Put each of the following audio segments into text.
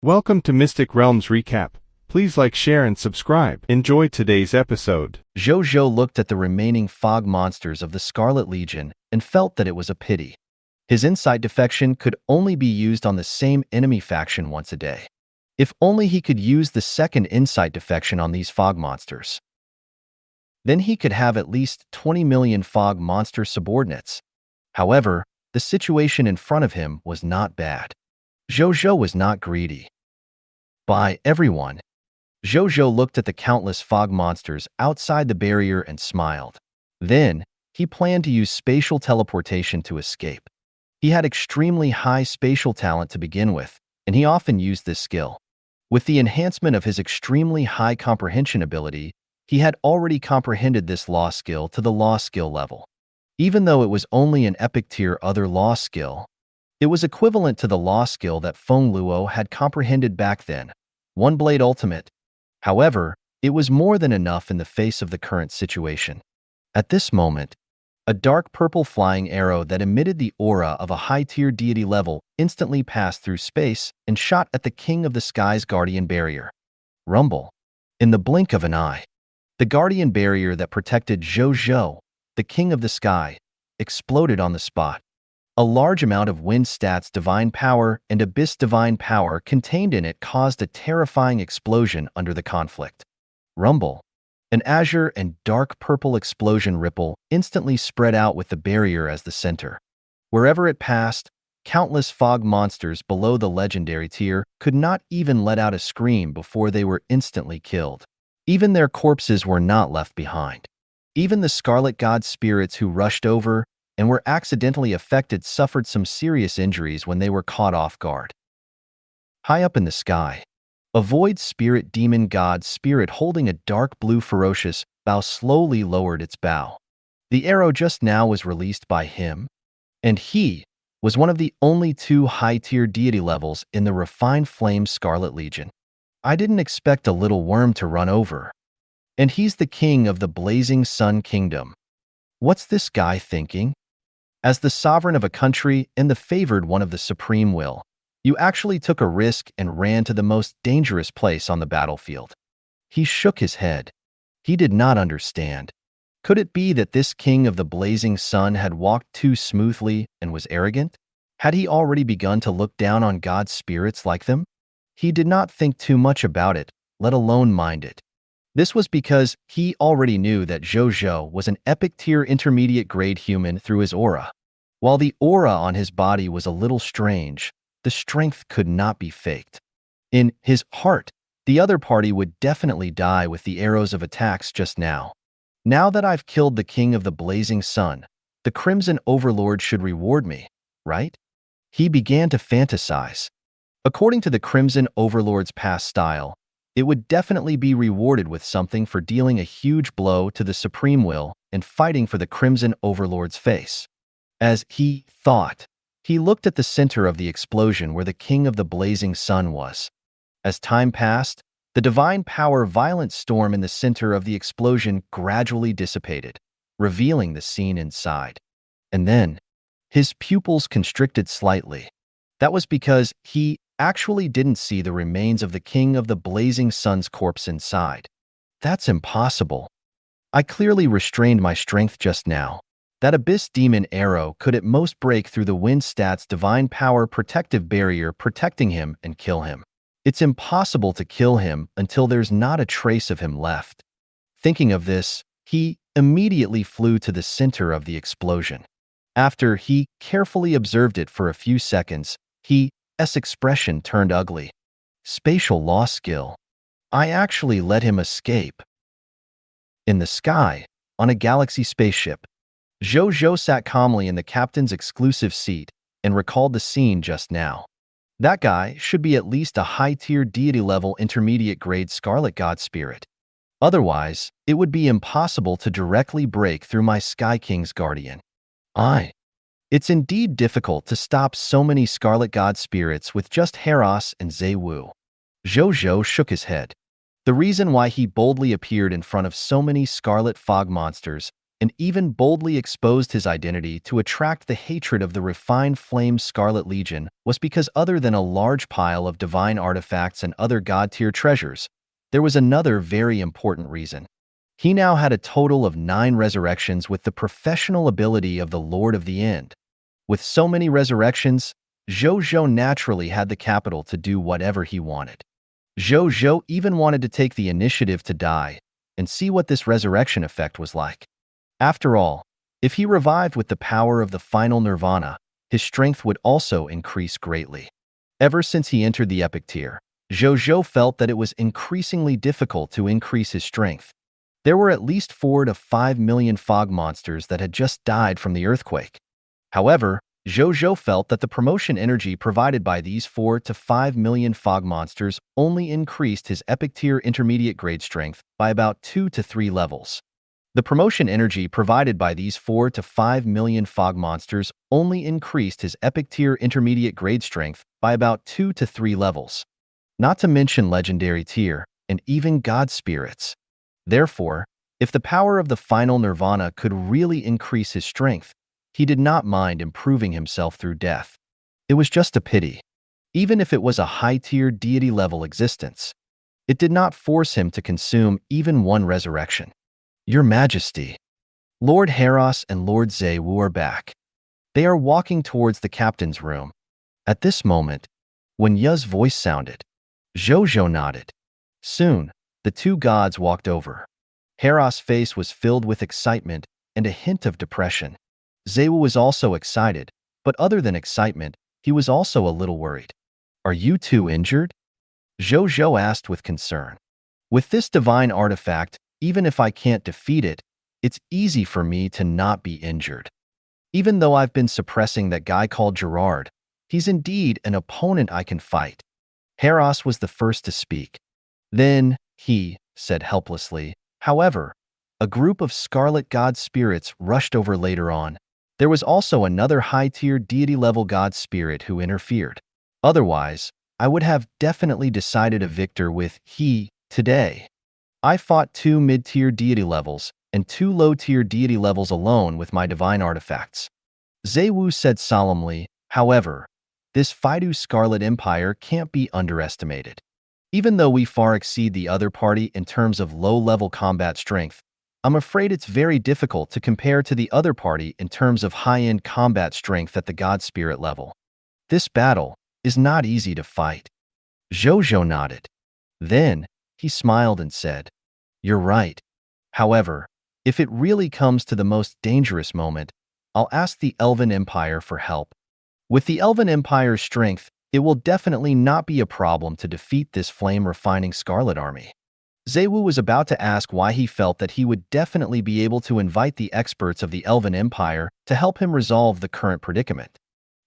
Welcome to Mystic Realms Recap. Please like, share, and subscribe. Enjoy today's episode. Zhou Zhou looked at the remaining fog monsters of the Scarlet Legion and felt that it was a pity. His insight defection could only be used on the same enemy faction once a day. If only he could use the second insight defection on these fog monsters. Then he could have at least 20 million fog monster subordinates. However, the situation in front of him was not bad. Zhou Zhou was not greedy. By everyone, Zhou Zhou looked at the countless fog monsters outside the barrier and smiled. Then, he planned to use spatial teleportation to escape. He had extremely high spatial talent to begin with, and he often used this skill. With the enhancement of his extremely high comprehension ability, he had already comprehended this law skill to the law skill level. Even though it was only an epic tier other law skill, it was equivalent to the law skill that Feng Luo had comprehended back then, One Blade Ultimate. However, it was more than enough in the face of the current situation. At this moment, a dark purple flying arrow that emitted the aura of a high-tier deity level instantly passed through space and shot at the King of the Sky's guardian barrier. Rumble. In the blink of an eye, the guardian barrier that protected Zhou Zhou, the King of the Sky, exploded on the spot. A large amount of Wind Stats Divine Power and Abyss Divine Power contained in it caused a terrifying explosion under the conflict. Rumble. An azure and dark purple explosion ripple instantly spread out with the barrier as the center. Wherever it passed, countless fog monsters below the legendary tier could not even let out a scream before they were instantly killed. Even their corpses were not left behind. Even the Scarlet God spirits who rushed over and were accidentally affected suffered some serious injuries when they were caught off guard. High up in the sky, a void spirit demon god spirit holding a dark blue ferocious bow slowly lowered its bow. The arrow just now was released by him, and he was one of the only two high-tier deity levels in the refined flame Scarlet Legion. I didn't expect a little worm to run over. And he's the king of the Blazing Sun Kingdom. What's this guy thinking? As the sovereign of a country and the favored one of the supreme will, you actually took a risk and ran to the most dangerous place on the battlefield. He shook his head. He did not understand. Could it be that this king of the blazing sun had walked too smoothly and was arrogant? Had he already begun to look down on God's spirits like them? He did not think too much about it, let alone mind it. This was because he already knew that Zhou Zhou was an epic tier intermediate grade human through his aura. While the aura on his body was a little strange, the strength could not be faked. In his heart, the other party would definitely die with the arrows of attacks just now. Now that I've killed the King of the Blazing Sun, the Crimson Overlord should reward me, right? He began to fantasize. According to the Crimson Overlord's past style, it would definitely be rewarded with something for dealing a huge blow to the Supreme Will and fighting for the Crimson Overlord's face. As he thought, he looked at the center of the explosion where the King of the Blazing Sun was. As time passed, the divine power violent storm in the center of the explosion gradually dissipated, revealing the scene inside. And then, his pupils constricted slightly. That was because he actually didn't see the remains of the King of the Blazing Sun's corpse inside. That's impossible. I clearly restrained my strength just now. That Abyss Demon arrow could at most break through the Wind Stats Divine Power protective barrier protecting him and kill him. It's impossible to kill him until there's not a trace of him left. Thinking of this, he immediately flew to the center of the explosion. After he carefully observed it for a few seconds, his expression turned ugly. Spatial law skill. I actually let him escape. In the sky, on a galaxy spaceship, Zhou Zhou sat calmly in the captain's exclusive seat and recalled the scene just now. That guy should be at least a high-tier deity-level intermediate-grade Scarlet God spirit. Otherwise, it would be impossible to directly break through my Sky King's guardian. It's indeed difficult to stop so many Scarlet God spirits with just Heros and Zhe Wu. Zhou Zhou shook his head. The reason why he boldly appeared in front of so many Scarlet Fog monsters and even boldly exposed his identity to attract the hatred of the refined flame Scarlet Legion was because other than a large pile of divine artifacts and other god-tier treasures, there was another very important reason. He now had a total of 9 resurrections with the professional ability of the Lord of the End. With so many resurrections, Zhou Zhou naturally had the capital to do whatever he wanted. Zhou Zhou even wanted to take the initiative to die and see what this resurrection effect was like. After all, if he revived with the power of the final nirvana, his strength would also increase greatly. Ever since he entered the epic tier, Zhou Zhou felt that it was increasingly difficult to increase his strength. There were at least 4 to 5 million fog monsters that had just died from the earthquake. However, Zhou Zhou felt that the promotion energy provided by these 4 to 5 million fog monsters only increased his epic tier intermediate grade strength by about 2 to 3 levels. The promotion energy provided by these 4 to 5 million fog monsters only increased his epic tier intermediate grade strength by about 2 to 3 levels. Not to mention legendary tier and even god spirits. Therefore, if the power of the final nirvana could really increase his strength, he did not mind improving himself through death. It was just a pity. Even if it was a high-tier deity-level existence, it did not force him to consume even one resurrection. Your Majesty, Lord Heros and Lord Zhou Zhou are back. They are walking towards the captain's room. At this moment, when Yu's voice sounded, Zhou Zhou nodded. Soon, the two gods walked over. Heros' face was filled with excitement and a hint of depression. Zhou Zhou was also excited, but other than excitement, he was also a little worried. Are you two injured? Zhou Zhou asked with concern. With this divine artifact, even if I can't defeat it, it's easy for me to not be injured. Even though I've been suppressing that guy called Gerard, he's indeed an opponent I can fight. Heros was the first to speak. Then, he said helplessly. However, a group of scarlet god spirits rushed over later on. There was also another high-tier deity-level god spirit who interfered. Otherwise, I would have definitely decided a victor with he today. I fought 2 mid-tier deity levels and 2 low-tier deity levels alone with my divine artifacts. Zhou Zhou said solemnly. However, this Fidu Scarlet Empire can't be underestimated. Even though we far exceed the other party in terms of low-level combat strength, I'm afraid it's very difficult to compare to the other party in terms of high-end combat strength at the God Spirit level. This battle is not easy to fight. Zhou Zhou nodded. Then, he smiled and said, You're right. However, if it really comes to the most dangerous moment, I'll ask the Elven Empire for help. With the Elven Empire's strength, it will definitely not be a problem to defeat this flame-refining Scarlet Army. Zhou Zhou was about to ask why he felt that he would definitely be able to invite the experts of the Elven Empire to help him resolve the current predicament.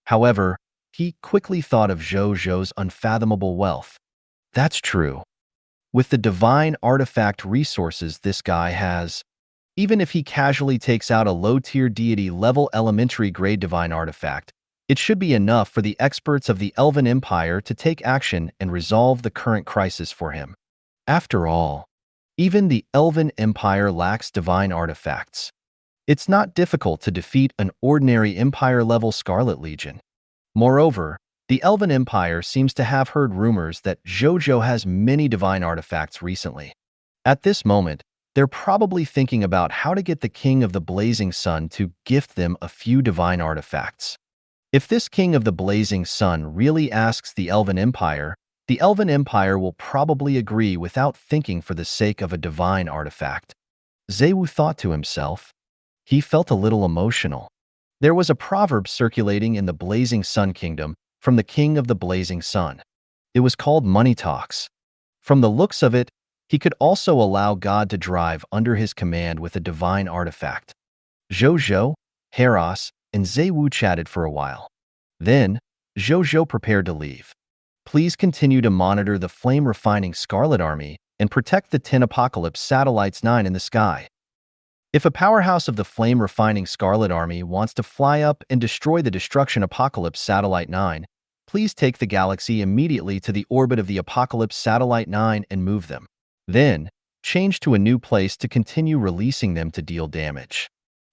However, he quickly thought of Zhou Zhou's unfathomable wealth. That's true. With the divine artifact resources this guy has, even if he casually takes out a low-tier deity-level elementary-grade divine artifact, it should be enough for the experts of the Elven Empire to take action and resolve the current crisis for him. After all, even the Elven Empire lacks divine artifacts. It's not difficult to defeat an ordinary Empire-level Scarlet Legion. Moreover, the Elven Empire seems to have heard rumors that Zhou Zhou has many divine artifacts recently. At this moment, they're probably thinking about how to get the King of the Blazing Sun to gift them a few divine artifacts. If this King of the Blazing Sun really asks the Elven Empire will probably agree without thinking for the sake of a divine artifact. Zhou Zhou thought to himself. He felt a little emotional. There was a proverb circulating in the Blazing Sun Kingdom from the King of the Blazing Sun. It was called Money Talks. From the looks of it, he could also allow God to drive under his command with a divine artifact. Zhou Zhou, Heros, and Zhou Zhou chatted for a while. Then, Zhou Zhou prepared to leave. Please continue to monitor the flame-refining Scarlet Army and protect the 10 Apocalypse Satellites 9 in the sky. If a powerhouse of the flame-refining Scarlet Army wants to fly up and destroy the Destruction Apocalypse Satellite 9, please take the galaxy immediately to the orbit of the Apocalypse Satellite 9 and move them. Then, change to a new place to continue releasing them to deal damage.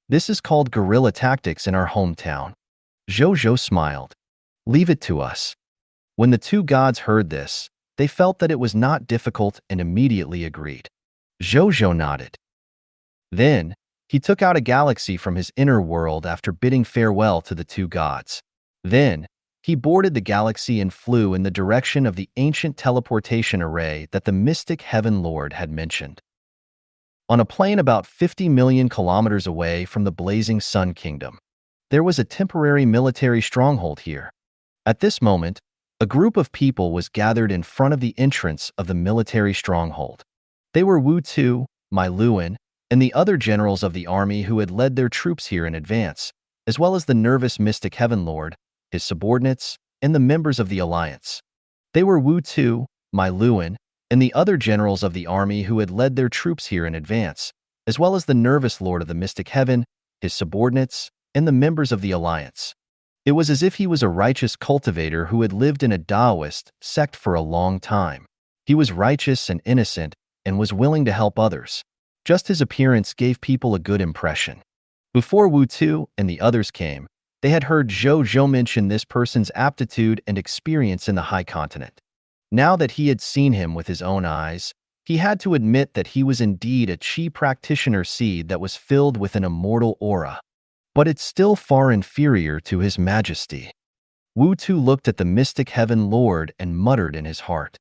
This is called guerrilla tactics in our hometown. Zhou Zhou smiled. Leave it to us. When the two gods heard this, they felt that it was not difficult and immediately agreed. Zhou Zhou nodded. Then, he took out a galaxy from his inner world after bidding farewell to the two gods. Then, he boarded the galaxy and flew in the direction of the ancient teleportation array that the mystic Heaven Lord had mentioned. On a plane about 50 million kilometers away from the blazing Sun Kingdom, there was a temporary military stronghold here. At this moment, a group of people was gathered in front of the entrance of the military stronghold. They were Wu Tu, Mai Luan, and the other generals of the army who had led their troops here in advance, as well as the nervous mystic Heaven Lord, his subordinates, and the members of the alliance. They were Wu Tu, Mai Luan, and the other generals of the army who had led their troops here in advance, as well as the nervous lord of the mystic heaven, his subordinates, and the members of the alliance. It was as if he was a righteous cultivator who had lived in a Taoist sect for a long time. He was righteous and innocent and was willing to help others. Just his appearance gave people a good impression. Before Wu Tu and the others came, they had heard Zhou Zhou mention this person's aptitude and experience in the high continent. Now that he had seen him with his own eyes, he had to admit that he was indeed a chi practitioner seed that was filled with an immortal aura. But it's still far inferior to His Majesty. Wu Tu looked at the mystic Heaven Lord and muttered in his heart.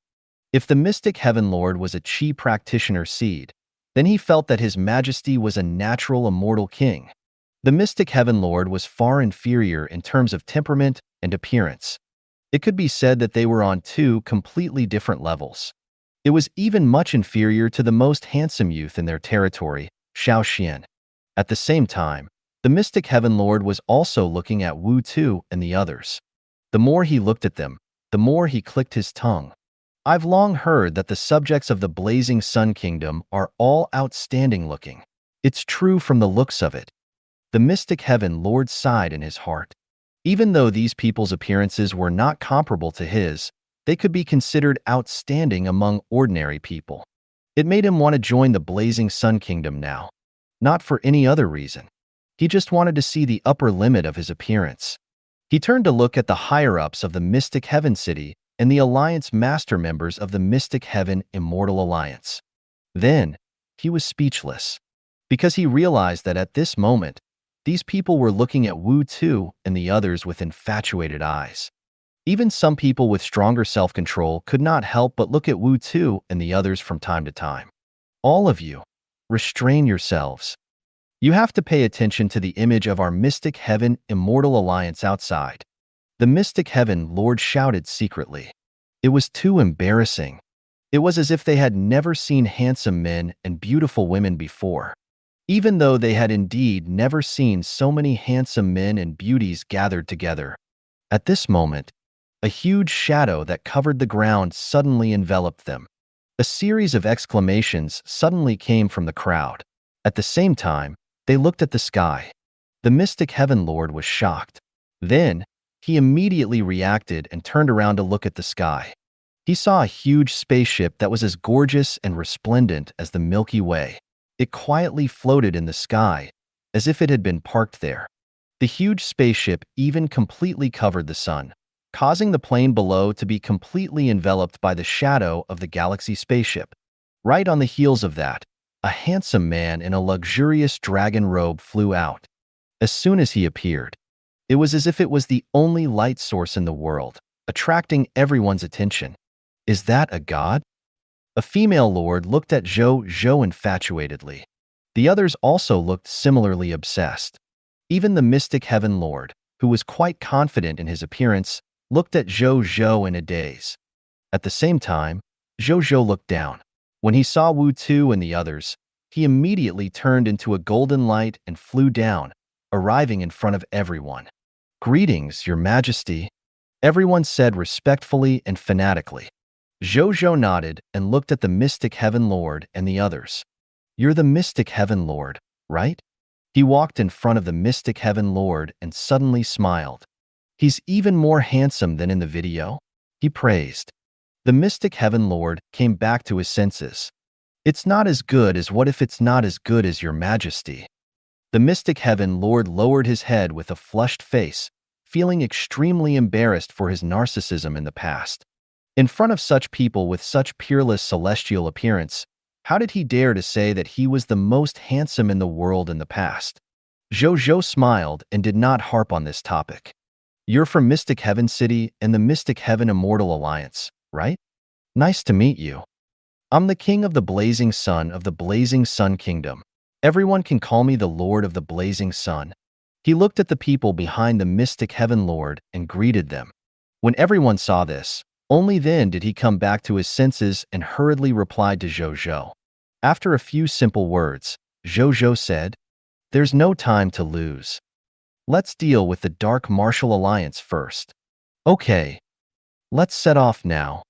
If the mystic Heaven Lord was a chi practitioner seed, then he felt that His Majesty was a natural immortal king. The mystic Heaven Lord was far inferior in terms of temperament and appearance. It could be said that they were on two completely different levels. It was even much inferior to the most handsome youth in their territory, Xiao Xian. At the same time, the mystic Heaven Lord was also looking at Wu Tu and the others. The more he looked at them, the more he clicked his tongue. I've long heard that the subjects of the blazing Sun Kingdom are all outstanding looking. It's true from the looks of it. The mystic Heaven Lord sighed in his heart. Even though these people's appearances were not comparable to his, they could be considered outstanding among ordinary people. It made him want to join the blazing Sun Kingdom now. Not for any other reason. He just wanted to see the upper limit of his appearance. He turned to look at the higher-ups of the Mystic Heaven City and the Alliance master members of the Mystic Heaven Immortal Alliance. Then, he was speechless, because he realized that at this moment, these people were looking at Wu Tu and the others with infatuated eyes. Even some people with stronger self-control could not help but look at Wu Tu and the others from time to time. All of you, restrain yourselves. You have to pay attention to the image of our Mystic Heaven Immortal Alliance outside. The Mystic Heaven Lord shouted secretly. It was too embarrassing. It was as if they had never seen handsome men and beautiful women before. Even though they had indeed never seen so many handsome men and beauties gathered together. At this moment, a huge shadow that covered the ground suddenly enveloped them. A series of exclamations suddenly came from the crowd. At the same time, they looked at the sky. The mystic Heaven Lord was shocked. Then, he immediately reacted and turned around to look at the sky. He saw a huge spaceship that was as gorgeous and resplendent as the Milky Way. It quietly floated in the sky, as if it had been parked there. The huge spaceship even completely covered the sun, causing the plane below to be completely enveloped by the shadow of the galaxy spaceship. Right on the heels of that, a handsome man in a luxurious dragon robe flew out. As soon as he appeared, it was as if it was the only light source in the world, attracting everyone's attention. Is that a god? A female lord looked at Zhou Zhou infatuatedly. The others also looked similarly obsessed. Even the mystic Heaven Lord, who was quite confident in his appearance, looked at Zhou Zhou in a daze. At the same time, Zhou Zhou looked down. When he saw Wu Tu and the others, he immediately turned into a golden light and flew down, arriving in front of everyone. "Greetings, Your Majesty," everyone said respectfully and fanatically. Zhou Zhou nodded and looked at the mystic Heaven Lord and the others. "You're the mystic Heaven Lord, right?" He walked in front of the mystic Heaven Lord and suddenly smiled. "He's even more handsome than in the video," he praised. The mystic Heaven Lord came back to his senses. "It's not as good as what if it's not as good as Your Majesty?" The mystic heaven lord lowered his head with a flushed face, feeling extremely embarrassed for his narcissism in the past. In front of such people with such peerless celestial appearance, how did he dare to say that he was the most handsome in the world in the past? Zhou Zhou smiled and did not harp on this topic. You're from Mystic Heaven City and the Mystic Heaven Immortal Alliance, right? Nice to meet you. I'm the king of the Blazing Sun of the Blazing Sun Kingdom. Everyone can call me the Lord of the Blazing Sun. He looked at the people behind the Mystic Heaven Lord and greeted them. When everyone saw this, only then did he come back to his senses and hurriedly replied to Zhou Zhou. After a few simple words, Zhou Zhou said, "There's no time to lose. Let's deal with the Dark Martial Alliance first." Okay, let's set off now.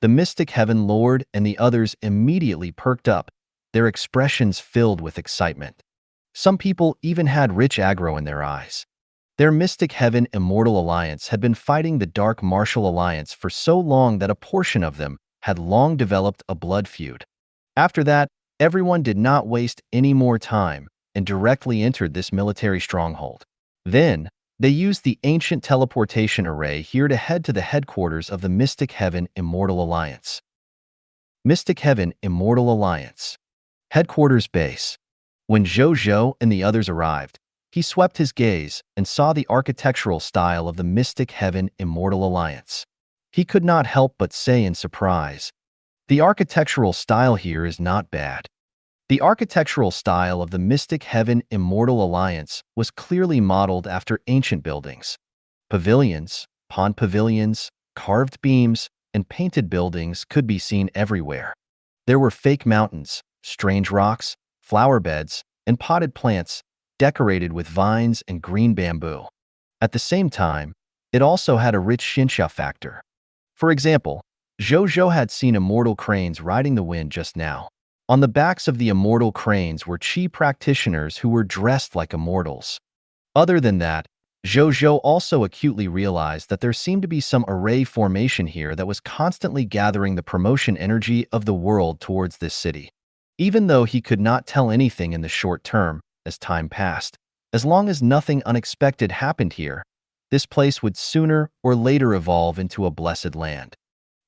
The Mystic Heaven Lord and the others immediately perked up, their expressions filled with excitement. Some people even had rich aggro in their eyes. Their Mystic Heaven Immortal Alliance had been fighting the Dark Martial Alliance for so long that a portion of them had long developed a blood feud. After that, everyone did not waste any more time and directly entered this military stronghold. Then, they used the ancient teleportation array here to head to the headquarters of the Mystic Heaven Immortal Alliance. Mystic Heaven Immortal Alliance. Headquarters base. When Zhou Zhou and the others arrived, he swept his gaze and saw the architectural style of the Mystic Heaven Immortal Alliance. He could not help but say in surprise, "The architectural style here is not bad." The architectural style of the Mystic Heaven Immortal Alliance was clearly modeled after ancient buildings. Pavilions, pond pavilions, carved beams, and painted buildings could be seen everywhere. There were fake mountains, strange rocks, flower beds, and potted plants decorated with vines and green bamboo. At the same time, it also had a rich Xinsha factor. For example, Zhou Zhou had seen immortal cranes riding the wind just now. On the backs of the immortal cranes were chi practitioners who were dressed like immortals. Other than that, Zhou Zhou also acutely realized that there seemed to be some array formation here that was constantly gathering the promotion energy of the world towards this city. Even though he could not tell anything in the short term, as time passed, as long as nothing unexpected happened here, this place would sooner or later evolve into a blessed land.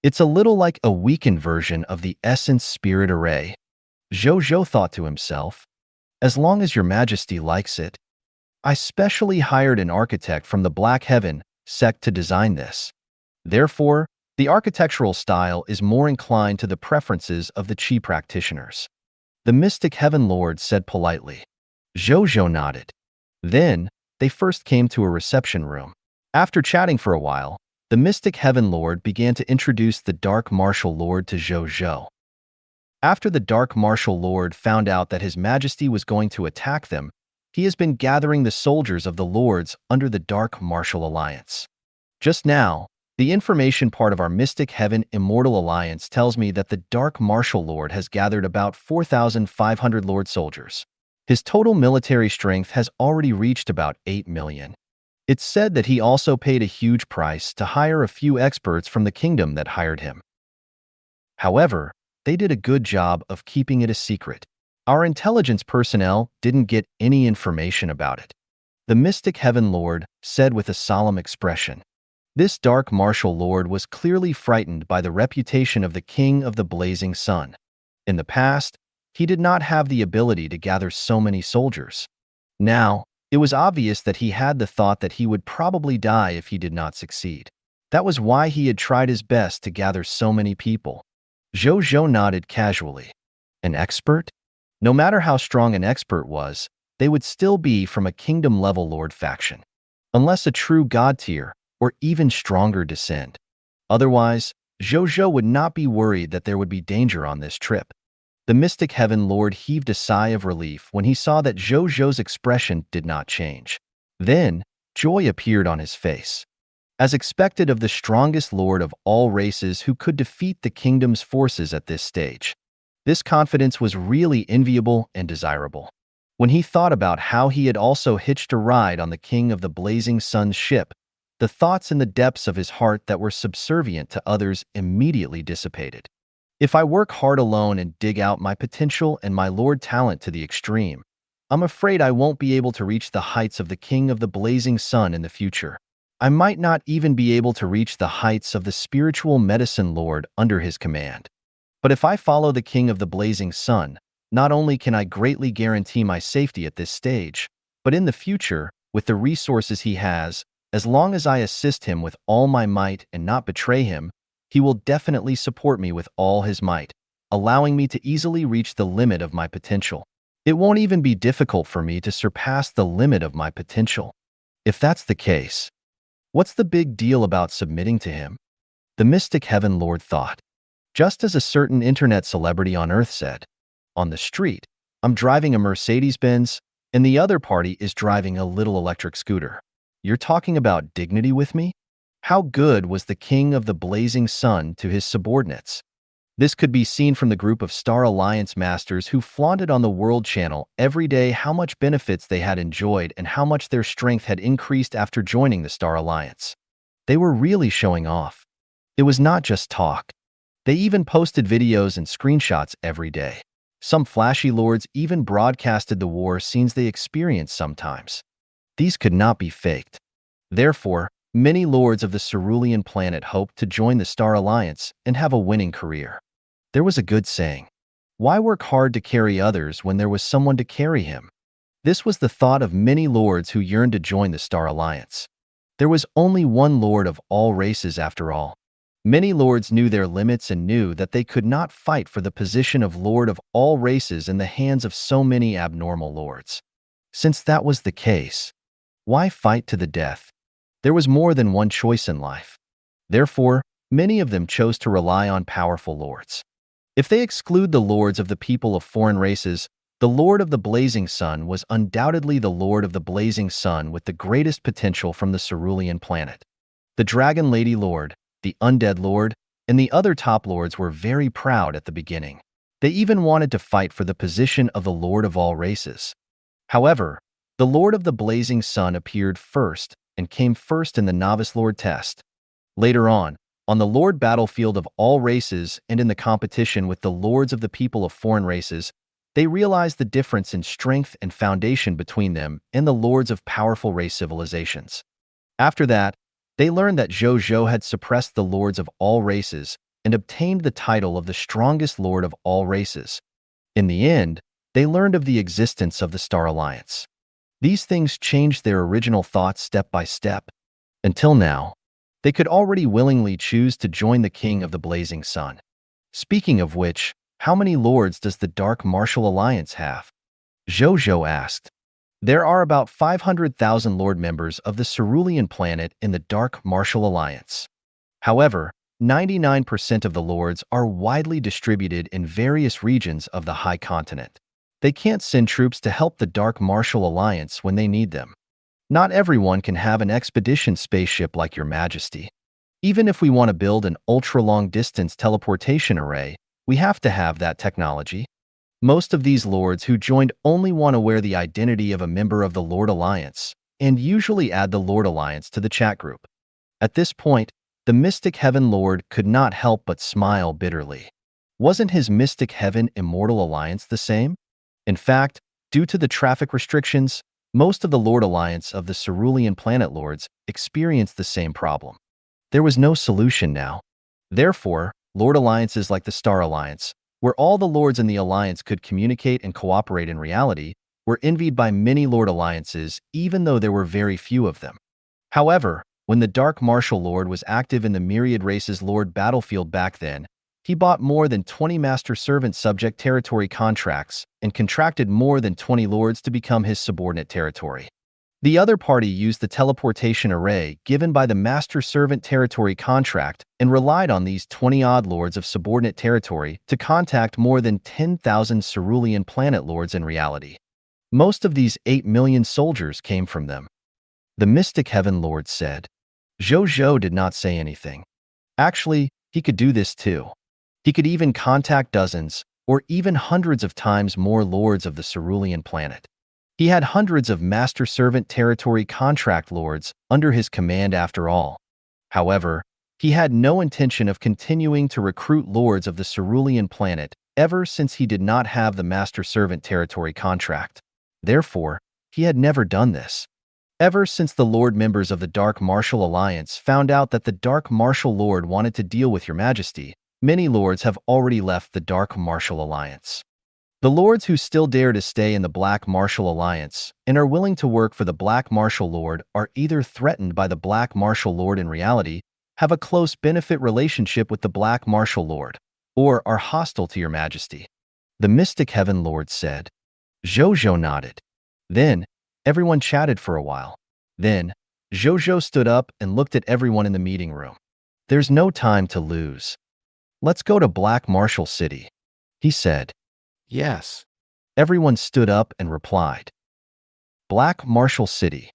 It's a little like a weakened version of the Essence Spirit Array. Zhou Zhou thought to himself, as long as your majesty likes it. I specially hired an architect from the Black Heaven sect to design this. Therefore, the architectural style is more inclined to the preferences of the chi practitioners. The Mystic Heaven Lord said politely. Zhou Zhou nodded. Then, they first came to a reception room. After chatting for a while, the Mystic Heaven Lord began to introduce the Dark Martial Lord to Zhou Zhou. After the Dark Martial Lord found out that His Majesty was going to attack them, he has been gathering the soldiers of the Lords under the Dark Martial Alliance. Just now, the information part of our Mystic Heaven Immortal Alliance tells me that the Dark Martial Lord has gathered about 4,500 Lord soldiers. His total military strength has already reached about 8 million. It's said that he also paid a huge price to hire a few experts from the kingdom that hired him. However, they did a good job of keeping it a secret. Our intelligence personnel didn't get any information about it. The Mystic Heaven Lord said with a solemn expression. This Dark Martial Lord was clearly frightened by the reputation of the King of the Blazing Sun. In the past, he did not have the ability to gather so many soldiers. Now, it was obvious that he had the thought that he would probably die if he did not succeed. That was why he had tried his best to gather so many people. Zhou Zhou nodded casually. An expert? No matter how strong an expert was, they would still be from a kingdom-level lord faction. Unless a true god tier, or even stronger descend. Otherwise, Zhou Zhou would not be worried that there would be danger on this trip. The Mystic Heaven Lord heaved a sigh of relief when he saw that Zhou Zhou's expression did not change. Then, joy appeared on his face. As expected of the strongest lord of all races who could defeat the kingdom's forces at this stage. This confidence was really enviable and desirable. When he thought about how he had also hitched a ride on the King of the Blazing Sun's ship, the thoughts in the depths of his heart that were subservient to others immediately dissipated. If I work hard alone and dig out my potential and my lord talent to the extreme, I'm afraid I won't be able to reach the heights of the King of the Blazing Sun in the future. I might not even be able to reach the heights of the spiritual medicine lord under his command. But if I follow the King of the Blazing Sun, not only can I greatly guarantee my safety at this stage, but in the future, with the resources he has, as long as I assist him with all my might and not betray him, he will definitely support me with all his might, allowing me to easily reach the limit of my potential. It won't even be difficult for me to surpass the limit of my potential. If that's the case, what's the big deal about submitting to him? The mystic heaven lord thought. Just as a certain internet celebrity on Earth said, on the street, I'm driving a Mercedes-Benz, and the other party is driving a little electric scooter. You're talking about dignity with me? How good was the King of the Blazing Sun to his subordinates? This could be seen from the group of Star Alliance masters who flaunted on the World Channel every day how much benefits they had enjoyed and how much their strength had increased after joining the Star Alliance. They were really showing off. It was not just talk. They even posted videos and screenshots every day. Some flashy lords even broadcasted the war scenes they experienced sometimes. These could not be faked. Therefore, many lords of the Cerulean planet hoped to join the Star Alliance and have a winning career. There was a good saying, "Why work hard to carry others when there was someone to carry him?" This was the thought of many lords who yearned to join the Star Alliance. There was only one lord of all races after all. Many lords knew their limits and knew that they could not fight for the position of lord of all races in the hands of so many abnormal lords. Since that was the case, why fight to the death? There was more than one choice in life. Therefore, many of them chose to rely on powerful lords. If they exclude the lords of the people of foreign races, the Lord of the Blazing Sun was undoubtedly the Lord of the Blazing Sun with the greatest potential from the Cerulean planet. The Dragon Lady Lord, the Undead Lord, and the other top lords were very proud at the beginning. They even wanted to fight for the position of the Lord of all races. However, the Lord of the Blazing Sun appeared first and came first in the Novice Lord test. Later on the Lord battlefield of all races and in the competition with the lords of the people of foreign races, they realized the difference in strength and foundation between them and the lords of powerful race civilizations. After that, they learned that Zhou Zhou had suppressed the lords of all races and obtained the title of the strongest lord of all races. In the end, they learned of the existence of the Star Alliance. These things changed their original thoughts step by step. Until now, they could already willingly choose to join the King of the Blazing Sun. Speaking of which, how many lords does the Dark Martial Alliance have? Zhou Zhou asked. There are about 500,000 lord members of the Cerulean planet in the Dark Martial Alliance. However, 99% of the lords are widely distributed in various regions of the High Continent. They can't send troops to help the Dark Martial Alliance when they need them. Not everyone can have an expedition spaceship like Your Majesty. Even if we want to build an ultra-long-distance teleportation array, we have to have that technology. Most of these lords who joined only want to wear the identity of a member of the Lord Alliance, and usually add the Lord Alliance to the chat group. At this point, the Mystic Heaven Lord could not help but smile bitterly. Wasn't his Mystic Heaven Immortal Alliance the same? In fact, due to the traffic restrictions, most of the Lord Alliance of the Cerulean Planet Lords experienced the same problem. There was no solution now. Therefore, Lord Alliances like the Star Alliance, where all the lords in the alliance could communicate and cooperate in reality, were envied by many Lord Alliances even though there were very few of them. However, when the Dark Martial Lord was active in the Myriad Races Lord battlefield back then, he bought more than 20 Master Servant Subject Territory contracts and contracted more than 20 lords to become his subordinate territory. The other party used the teleportation array given by the Master Servant Territory contract and relied on these 20-odd lords of subordinate territory to contact more than 10,000 Cerulean planet lords in reality. Most of these 8 million soldiers came from them. The Mystic Heaven Lord said. Zhou Zhou did not say anything. Actually, he could do this too. He could even contact dozens, or even hundreds of times more lords of the Cerulean planet. He had hundreds of Master Servant Territory contract lords under his command after all. However, he had no intention of continuing to recruit lords of the Cerulean planet ever since he did not have the Master Servant Territory contract. Therefore, he had never done this. Ever since the Lord members of the Dark Martial Alliance found out that the Dark Martial Lord wanted to deal with your majesty, many lords have already left the Dark Martial Alliance. The lords who still dare to stay in the Black Martial Alliance and are willing to work for the Black Martial Lord are either threatened by the Black Martial Lord in reality, have a close benefit relationship with the Black Martial Lord, or are hostile to your majesty. The Mystic Heaven Lord said. Zhou Zhou nodded. Then, everyone chatted for a while. Then, Zhou Zhou stood up and looked at everyone in the meeting room. There's no time to lose. Let's go to Black Martial City, he said. Yes. Everyone stood up and replied. Black Martial City.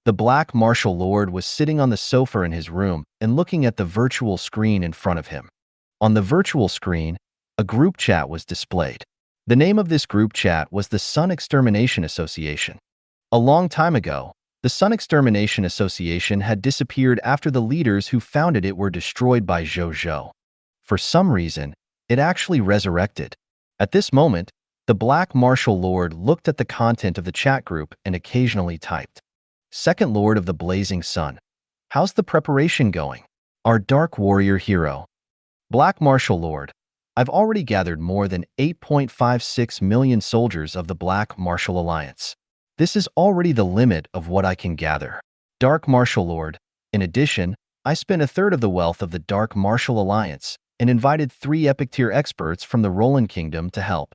The Black Martial Lord was sitting on the sofa in his room and looking at the virtual screen in front of him. On the virtual screen, a group chat was displayed. The name of this group chat was the Sun Extermination Association. A long time ago, the Sun Extermination Association had disappeared after the leaders who founded it were destroyed by Zhou Zhou. For some reason, it actually resurrected. At this moment, the Black Martial Lord looked at the content of the chat group and occasionally typed. Second Lord of the Blazing Sun. How's the preparation going? Our Dark Warrior hero. Black Martial Lord. I've already gathered more than 8.56 million soldiers of the Black Martial Alliance. This is already the limit of what I can gather. Dark Martial Lord. In addition, I spent a third of the wealth of the Dark Martial Alliance and invited 3 epic tier experts from the Roland Kingdom to help.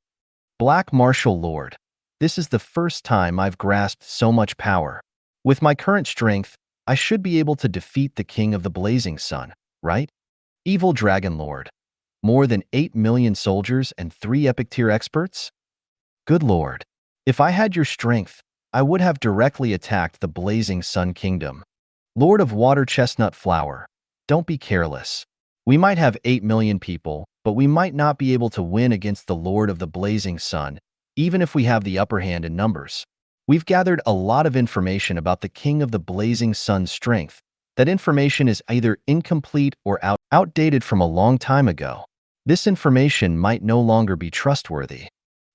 Black Martial Lord. This is the first time I've grasped so much power. With my current strength, I should be able to defeat the King of the Blazing Sun, right? Evil Dragon Lord. More than 8 million soldiers and 3 epic tier experts? Good Lord. If I had your strength, I would have directly attacked the Blazing Sun Kingdom. Lord of Water Chestnut Flower. Don't be careless. We might have 8 million people, but we might not be able to win against the Lord of the Blazing Sun, even if we have the upper hand in numbers. We've gathered a lot of information about the King of the Blazing Sun's strength. That information is either incomplete or outdated from a long time ago. This information might no longer be trustworthy.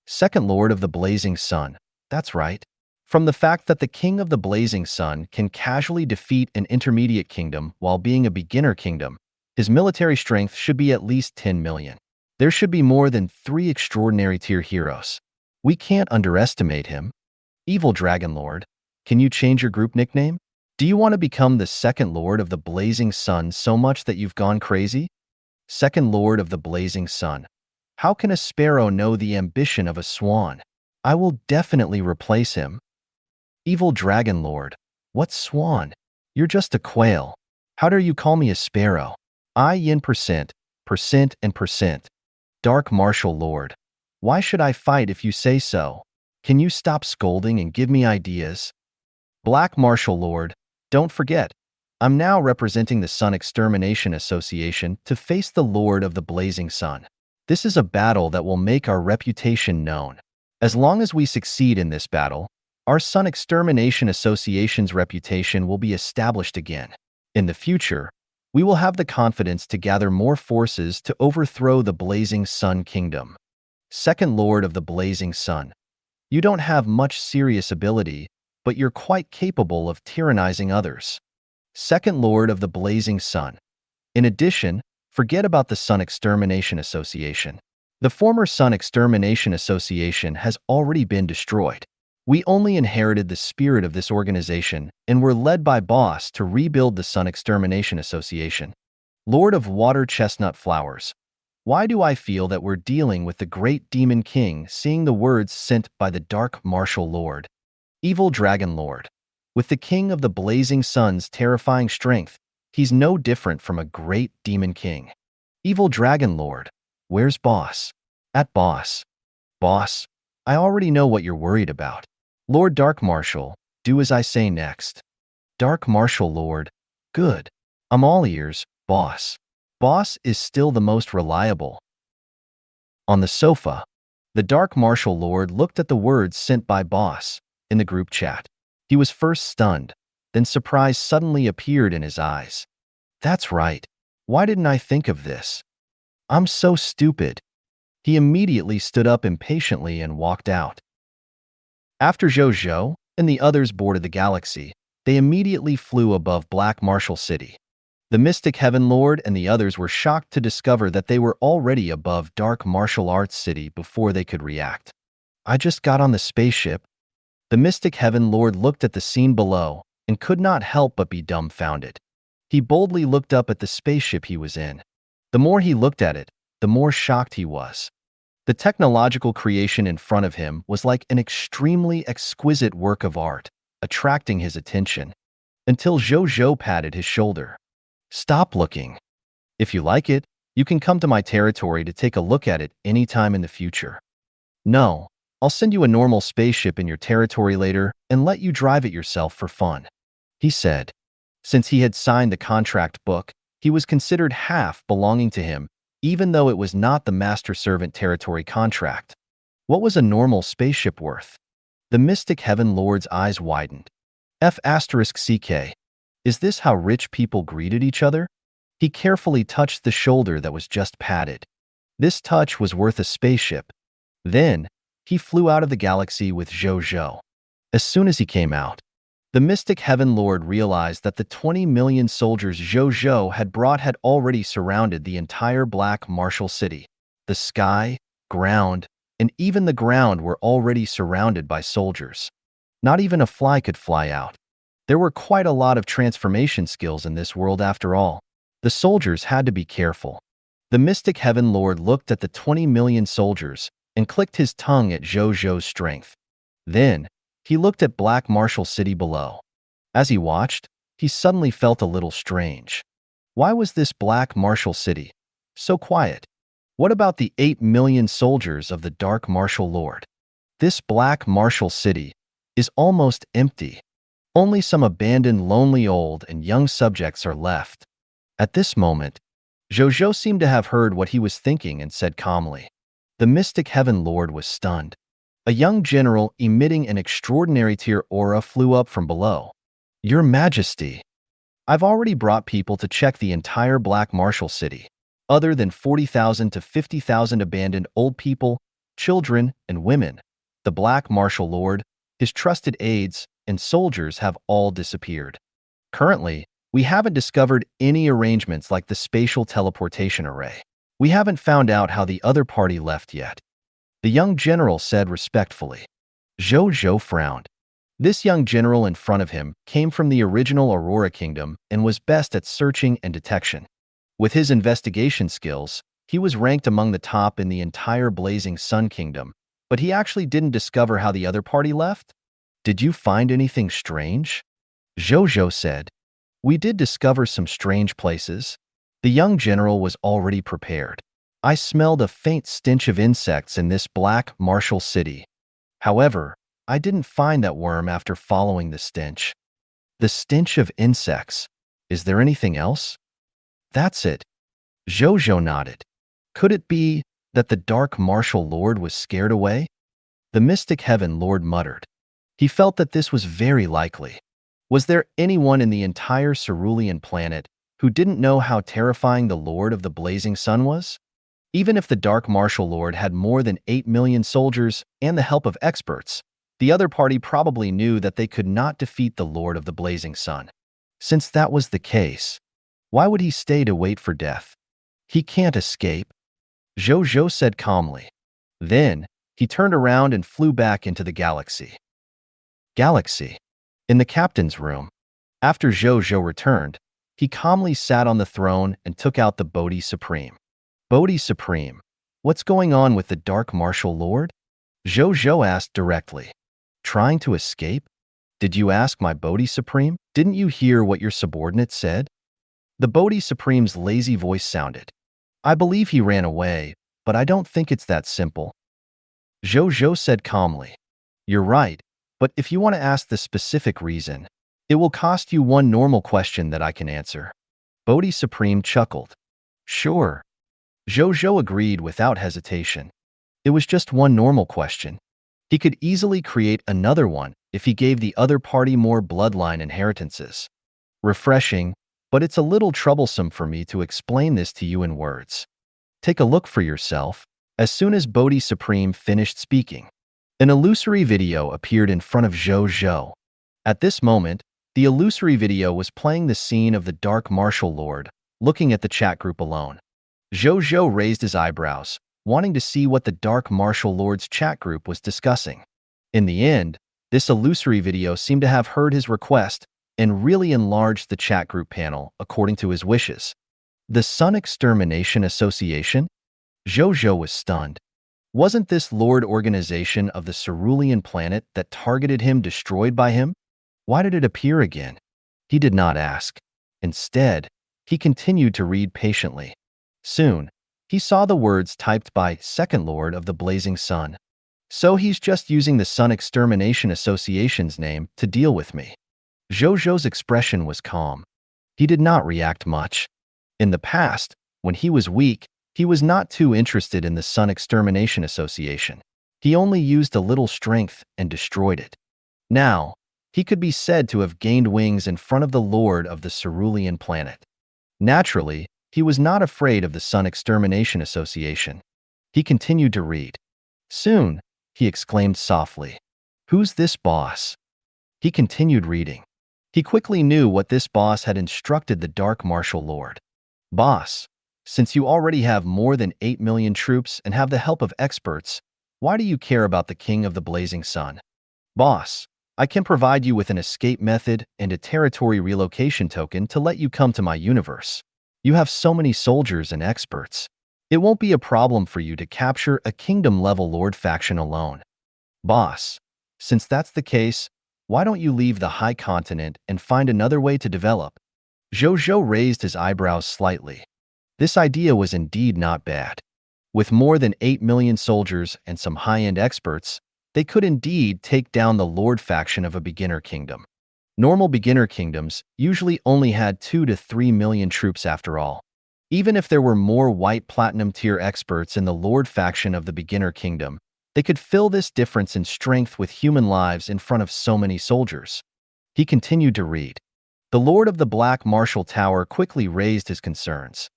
Second Lord of the Blazing Sun. That's right. From the fact that the King of the Blazing Sun can casually defeat an intermediate kingdom while being a beginner kingdom, his military strength should be at least 10 million. There should be more than 3 extraordinary tier heroes. We can't underestimate him. Evil Dragon Lord, can you change your group nickname? Do you want to become the Second Lord of the Blazing Sun so much that you've gone crazy? Second Lord of the Blazing Sun. How can a sparrow know the ambition of a swan? I will definitely replace him. Evil Dragon Lord. What swan? You're just a quail. How dare you call me a sparrow? %, and %. Dark Martial Lord. Why should I fight if you say so? Can you stop scolding and give me ideas? Black Martial Lord. Don't forget, I'm now representing the Sun Extermination Association to face the Lord of the Blazing Sun. This is a battle that will make our reputation known. As long as we succeed in this battle, our Sun Extermination Association's reputation will be established again. In the future, we will have the confidence to gather more forces to overthrow the Blazing Sun Kingdom. Second Lord of the Blazing Sun. You don't have much serious ability, but you're quite capable of tyrannizing others. Second Lord of the Blazing Sun. In addition, forget about the Sun Extermination Association. The former Sun Extermination Association has already been destroyed. We only inherited the spirit of this organization and were led by Boss to rebuild the Sun Extermination Association. Lord of Water Chestnut Flowers. Why do I feel that we're dealing with the Great Demon King seeing the words sent by the Dark Martial Lord? Evil Dragon Lord. With the King of the Blazing Sun's terrifying strength, he's no different from a great Demon King. Evil Dragon Lord. Where's Boss? At Boss. Boss, I already know what you're worried about. Lord Dark Martial, do as I say next. Dark Martial Lord. Good. I'm all ears, Boss. Boss is still the most reliable. On the sofa, the Dark Martial Lord looked at the words sent by Boss in the group chat. He was first stunned, then surprise suddenly appeared in his eyes. That's right. Why didn't I think of this? I'm so stupid. He immediately stood up impatiently and walked out. After Zhou Zhou and the others boarded the Galaxy, they immediately flew above Black Marshal City. The Mystic Heaven Lord and the others were shocked to discover that they were already above Dark Martial Arts City before they could react. I just got on the spaceship. The Mystic Heaven Lord looked at the scene below and could not help but be dumbfounded. He boldly looked up at the spaceship he was in. The more he looked at it, the more shocked he was. The technological creation in front of him was like an extremely exquisite work of art, attracting his attention, until Zhou Zhou patted his shoulder. Stop looking. If you like it, you can come to my territory to take a look at it anytime in the future. No, I'll send you a normal spaceship in your territory later and let you drive it yourself for fun, he said. Since he had signed the contract book, he was considered half belonging to him, even though it was not the master-servant territory contract. What was a normal spaceship worth? The Mystic Heaven Lord's eyes widened. F***CK. Is this how rich people greeted each other? He carefully touched the shoulder that was just patted. This touch was worth a spaceship. Then, he flew out of the galaxy with Zhou Zhou. As soon as he came out, the Mystic Heaven Lord realized that the 20 million soldiers Zhou Zhou had brought had already surrounded the entire Black Martial City. The sky, ground, and even the ground were already surrounded by soldiers. Not even a fly could fly out. There were quite a lot of transformation skills in this world after all. The soldiers had to be careful. The Mystic Heaven Lord looked at the 20 million soldiers and clicked his tongue at Zhou Zhou's strength. Then, he looked at Black Martial City below. As he watched, he suddenly felt a little strange. Why was this Black Martial City so quiet? What about the 8 million soldiers of the Dark Martial Lord? This Black Martial City is almost empty. Only some abandoned, lonely old and young subjects are left. At this moment, Zhou Zhou seemed to have heard what he was thinking and said calmly. The Mystic Heaven Lord was stunned. A young general emitting an extraordinary tier aura flew up from below. Your Majesty, I've already brought people to check the entire Black Martial City. Other than 40,000 to 50,000 abandoned old people, children, and women, the Black Martial Lord, his trusted aides, and soldiers have all disappeared. Currently, we haven't discovered any arrangements like the spatial teleportation array. We haven't found out how the other party left yet, the young general said respectfully. Zhou Zhou frowned. This young general in front of him came from the original Aurora Kingdom and was best at searching and detection. With his investigation skills, he was ranked among the top in the entire Blazing Sun Kingdom, but he actually didn't discover how the other party left. Did you find anything strange? Zhou Zhou said. We did discover some strange places. The young general was already prepared. I smelled a faint stench of insects in this Black Martial City. However, I didn't find that worm after following the stench. The stench of insects. Is there anything else? That's it. Zhou Zhou nodded. Could it be that the Dark Martial Lord was scared away? The Mystic Heaven Lord muttered. He felt that this was very likely. Was there anyone in the entire Cerulean planet who didn't know how terrifying the Lord of the Blazing Sun was? Even if the Dark Martial Lord had more than 8 million soldiers and the help of experts, the other party probably knew that they could not defeat the Lord of the Blazing Sun. Since that was the case, why would he stay to wait for death? He can't escape, Zhou Zhou said calmly. Then, he turned around and flew back into the galaxy. In the captain's room. After Zhou Zhou returned, he calmly sat on the throne and took out the Bodhi Supreme. Bodhi Supreme, what's going on with the Dark Martial Lord? Zhou Zhou asked directly. Trying to escape? Did you ask my Bodhi Supreme? Didn't you hear what your subordinate said? The Bodhi Supreme's lazy voice sounded. I believe he ran away, but I don't think it's that simple. Zhou Zhou said calmly. You're right, but if you want to ask the specific reason, it will cost you one normal question that I can answer. Bodhi Supreme chuckled. Sure. Zhou Zhou agreed without hesitation. It was just one normal question. He could easily create another one if he gave the other party more bloodline inheritances. Refreshing, but it's a little troublesome for me to explain this to you in words. Take a look for yourself. As soon as Bodhi Supreme finished speaking, An illusory video appeared in front of Zhou Zhou. At this moment, the illusory video was playing the scene of the Dark Martial Lord, looking at the chat group alone. Zhou Zhou raised his eyebrows, wanting to see what the Dark Martial Lord's chat group was discussing. In the end, this illusory video seemed to have heard his request and really enlarged the chat group panel according to his wishes. The Sun Extermination Association? Zhou Zhou was stunned. Wasn't this Lord organization of the cerulean planet that targeted him destroyed by him? Why did it appear again? He did not ask. Instead, he continued to read patiently. Soon, he saw the words typed by Second Lord of the Blazing Sun. So he's just using the Sun Extermination Association's name to deal with me. Zhou Zhou's expression was calm. He did not react much. In the past, when he was weak, he was not too interested in the Sun Extermination Association. He only used a little strength and destroyed it. Now, he could be said to have gained wings in front of the Lord of the cerulean planet. Naturally, he was not afraid of the Sun Extermination Association. He continued to read. Soon, he exclaimed softly, "Who's this boss?" He continued reading. He quickly knew what this boss had instructed the Dark Martial Lord. "Boss, since you already have more than 8 million troops and have the help of experts, why do you care about the King of the Blazing Sun? Boss, I can provide you with an escape method and a territory relocation token to let you come to my universe. You have so many soldiers and experts. It won't be a problem for you to capture a kingdom-level Lord faction alone. Boss, since that's the case, why don't you leave the High Continent and find another way to develop?" Zhou Zhou raised his eyebrows slightly. This idea was indeed not bad. With more than 8 million soldiers and some high-end experts, they could indeed take down the Lord faction of a beginner kingdom. Normal beginner kingdoms usually only had 2 to 3 million troops after all. Even if there were more white platinum tier experts in the Lord faction of the beginner kingdom, they could fill this difference in strength with human lives in front of so many soldiers. He continued to read. The Lord of the Black Martial Tower quickly raised his concerns.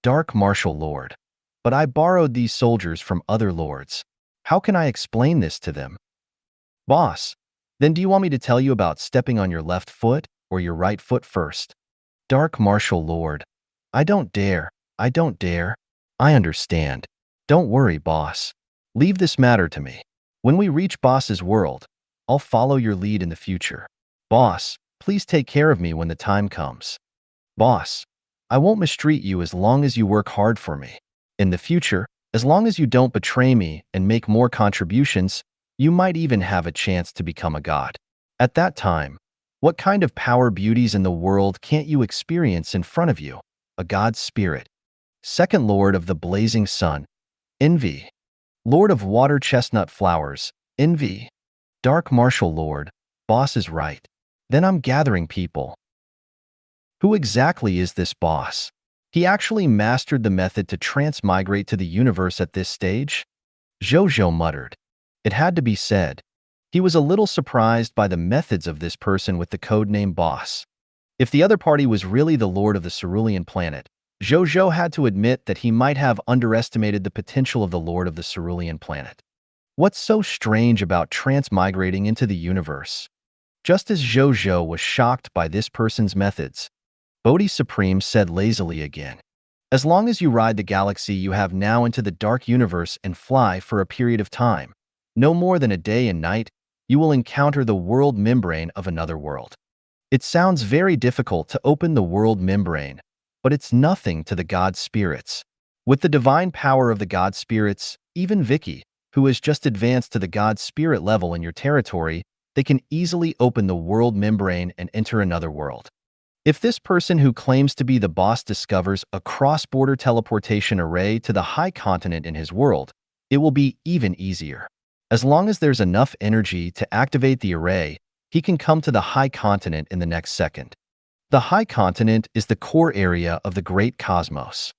"Dark Martial Lord, but I borrowed these soldiers from other lords. How can I explain this to them?" "Boss, then do you want me to tell you about stepping on your left foot or your right foot first?" "Dark Martial Lord, I don't dare. I don't dare. I understand. Don't worry, boss. Leave this matter to me. When we reach boss's world, I'll follow your lead in the future. Boss, please take care of me when the time comes. Boss, I won't mistreat you as long as you work hard for me. In the future, as long as you don't betray me and make more contributions, you might even have a chance to become a god. At that time, what kind of power beauties in the world can't you experience in front of you? A god's spirit. Second Lord of the Blazing Sun, Envy. Lord of Water Chestnut Flowers, Envy. Dark Martial Lord, boss is right. Then I'm gathering people. Who exactly is this boss? He actually mastered the method to transmigrate to the universe at this stage? Zhou Zhou muttered. It had to be said. He was a little surprised by the methods of this person with the codename Boss. If the other party was really the Lord of the Cerulean planet, Zhou Zhou had to admit that he might have underestimated the potential of the Lord of the Cerulean planet. What's so strange about transmigrating into the universe? Just as Zhou Zhou was shocked by this person's methods, Bodhi Supreme said lazily again, "As long as you ride the galaxy you have now into the dark universe and fly for a period of time, no more than a day and night, you will encounter the world membrane of another world. It sounds very difficult to open the world membrane, but it's nothing to the god spirits. With the divine power of the god spirits, even Vicky, who has just advanced to the god spirit level in your territory, they can easily open the world membrane and enter another world. If this person who claims to be the boss discovers a cross-border teleportation array to the high continent in his world, it will be even easier. As long as there's enough energy to activate the array, he can come to the high continent in the next second. The high continent is the core area of the great cosmos.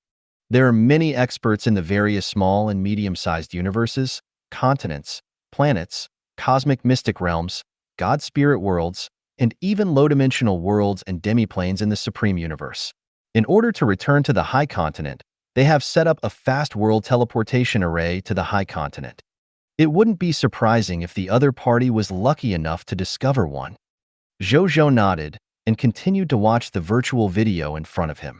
There are many experts in the various small and medium-sized universes, continents, planets, cosmic mystic realms, god spirit worlds, and even low-dimensional worlds and demiplanes in the Supreme Universe. In order to return to the High Continent, they have set up a fast world teleportation array to the High Continent. It wouldn't be surprising if the other party was lucky enough to discover one. Zhou Zhou nodded and continued to watch the virtual video in front of him.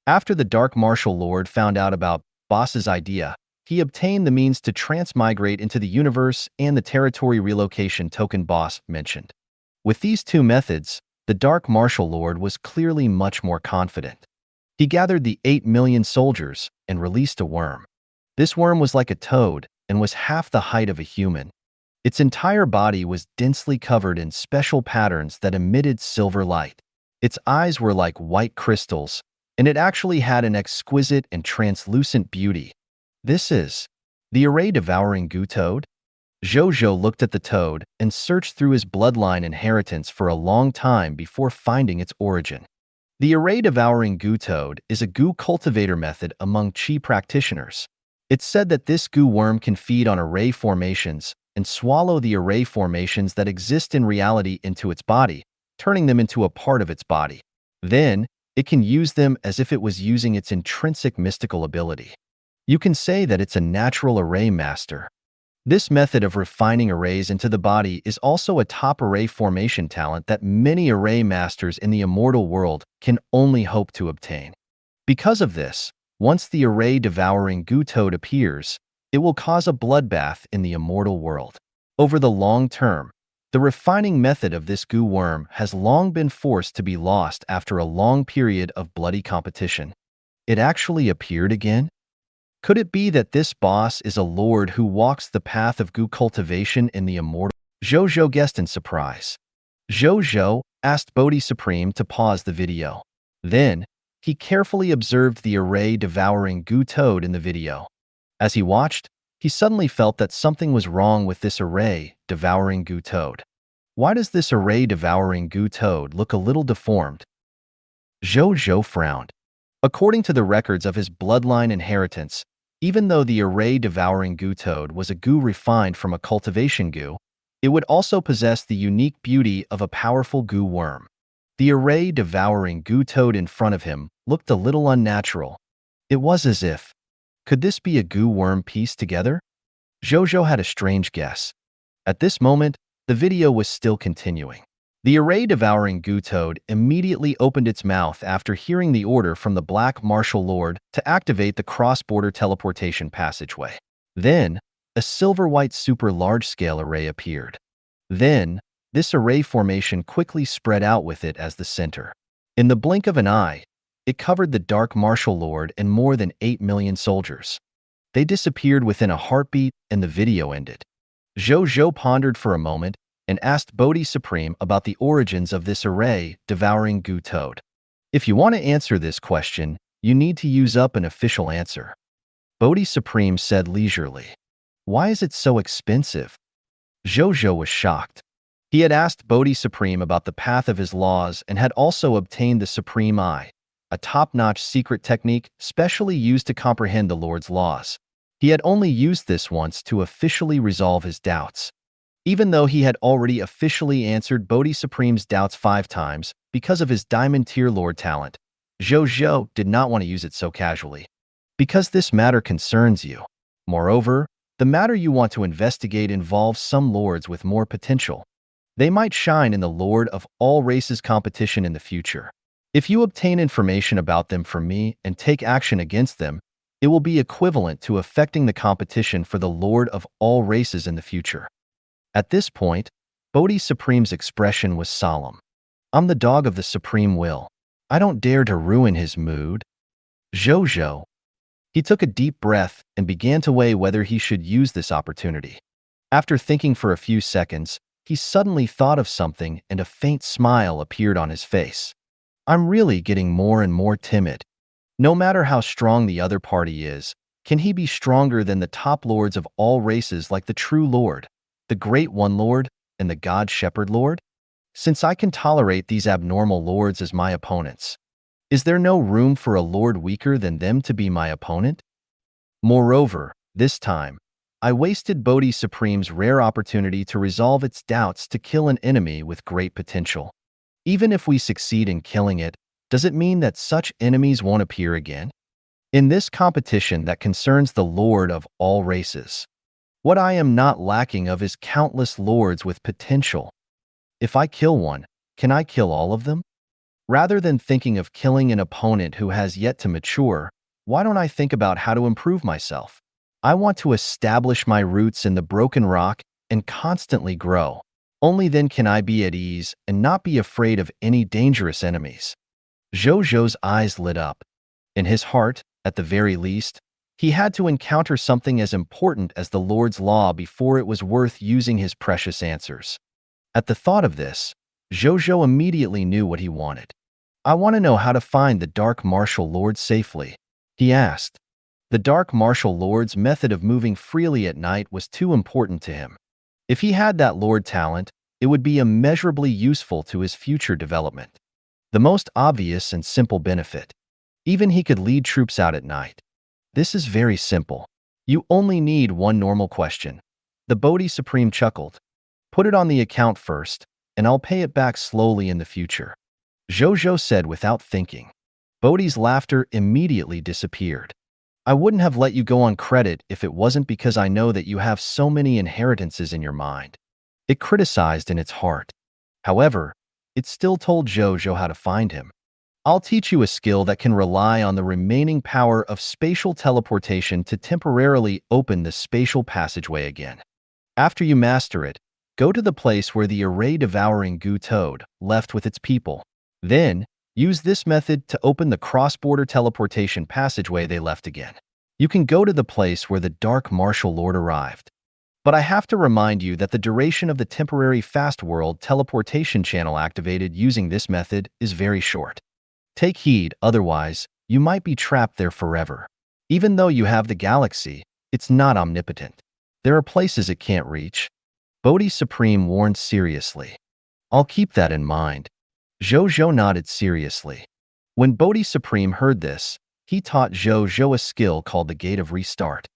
After the Dark Martial Lord found out about Boss's idea, he obtained the means to transmigrate into the universe and the territory relocation token Boss mentioned. With these two methods, the Dark Martial Lord was clearly much more confident. He gathered the 8 million soldiers and released a worm. This worm was like a toad and was half the height of a human. Its entire body was densely covered in special patterns that emitted silver light. Its eyes were like white crystals, and it actually had an exquisite and translucent beauty. This is the array-devouring goo toad? Zhou Zhou looked at the toad and searched through his bloodline inheritance for a long time before finding its origin. The array-devouring goo toad is a goo cultivator method among Qi practitioners. It's said that this goo worm can feed on array formations and swallow the array formations that exist in reality into its body, turning them into a part of its body. Then, it can use them as if it was using its intrinsic mystical ability. You can say that it's a natural array master. This method of refining arrays into the body is also a top array formation talent that many array masters in the immortal world can only hope to obtain. Because of this, once the array-devouring goo toad appears, it will cause a bloodbath in the immortal world. Over the long term, the refining method of this goo worm has long been forced to be lost after a long period of bloody competition. It actually appeared again? Could it be that this boss is a lord who walks the path of goo cultivation in the immortal? Zhou Zhou guessed in surprise. Zhou Zhou asked Bodhi Supreme to pause the video. Then, he carefully observed the array-devouring goo toad in the video. As he watched, he suddenly felt that something was wrong with this array-devouring goo toad. Why does this array-devouring goo toad look a little deformed? Zhou Zhou frowned. According to the records of his bloodline inheritance, even though the array-devouring goo toad was a goo refined from a cultivation goo, it would also possess the unique beauty of a powerful goo worm. The array-devouring goo toad in front of him looked a little unnatural. It was as if, could this be a goo worm pieced together? Zhou Zhou had a strange guess. At this moment, the video was still continuing. The array-devouring goo toad immediately opened its mouth after hearing the order from the Black Martial Lord to activate the cross-border teleportation passageway. Then, a silver-white super large-scale array appeared. Then, this array formation quickly spread out with it as the center. In the blink of an eye, it covered the Dark Martial Lord and more than 8 million soldiers. They disappeared within a heartbeat and the video ended. Zhou Zhou pondered for a moment and asked Bodhi Supreme about the origins of this array-devouring goo toad. If you want to answer this question, you need to use up an official answer. Bodhi Supreme said leisurely. Why is it so expensive? Zhou Zhou was shocked. He had asked Bodhi Supreme about the path of his laws and had also obtained the Supreme Eye, a top-notch secret technique specially used to comprehend the Lord's laws. He had only used this once to officially resolve his doubts. Even though he had already officially answered Bodhi Supreme's doubts 5 times because of his Diamond Tier Lord talent, Zhou Zhou did not want to use it so casually. Because this matter concerns you. Moreover, the matter you want to investigate involves some lords with more potential. They might shine in the Lord of all races competition in the future. If you obtain information about them from me and take action against them, it will be equivalent to affecting the competition for the Lord of all races in the future. At this point, Bodhi Supreme's expression was solemn. I'm the dog of the Supreme Will. I don't dare to ruin his mood. Zhou Zhou. He took a deep breath and began to weigh whether he should use this opportunity. After thinking for a few seconds, he suddenly thought of something and a faint smile appeared on his face. I'm really getting more and more timid. No matter how strong the other party is, can he be stronger than the top lords of all races like the True Lord, the Great One Lord, and the God Shepherd Lord? Since I can tolerate these abnormal lords as my opponents, is there no room for a lord weaker than them to be my opponent? Moreover, this time, I wasted Bodhi Supreme's rare opportunity to resolve its doubts to kill an enemy with great potential. Even if we succeed in killing it, does it mean that such enemies won't appear again? In this competition that concerns the Lord of all races, What I am not lacking of is countless lords with potential. If I kill one, can I kill all of them? Rather than thinking of killing an opponent who has yet to mature, why don't I think about how to improve myself? I want to establish my roots in the broken rock and constantly grow. Only then can I be at ease and not be afraid of any dangerous enemies. Zhou Zhou's eyes lit up. In his heart, at the very least, he had to encounter something as important as the Lord's law before it was worth using his precious answers. At the thought of this, Zhou Zhou immediately knew what he wanted. I want to know how to find the Dark Martial Lord safely, he asked. The Dark Martial Lord's method of moving freely at night was too important to him. If he had that Lord talent, it would be immeasurably useful to his future development. The most obvious and simple benefit. Even he could lead troops out at night. This is very simple. You only need one normal question. The Bodhi Supreme chuckled. Put it on the account first, and I'll pay it back slowly in the future. Zhou Zhou said without thinking. Bodhi's laughter immediately disappeared. I wouldn't have let you go on credit if it wasn't because I know that you have so many inheritances in your mind. It criticized in its heart. However, it still told Zhou Zhou how to find him. I'll teach you a skill that can rely on the remaining power of spatial teleportation to temporarily open the spatial passageway again. After you master it, go to the place where the array-devouring goo toad left with its people. Then, use this method to open the cross-border teleportation passageway they left again. You can go to the place where the Dark Martial Lord arrived. But I have to remind you that the duration of the temporary fast world teleportation channel activated using this method is very short. Take heed, otherwise, you might be trapped there forever. Even though you have the galaxy, it's not omnipotent. There are places it can't reach. Bodhi Supreme warned seriously. I'll keep that in mind. Zhou Zhou nodded seriously. When Bodhi Supreme heard this, he taught Zhou Zhou a skill called the Gate of Restart.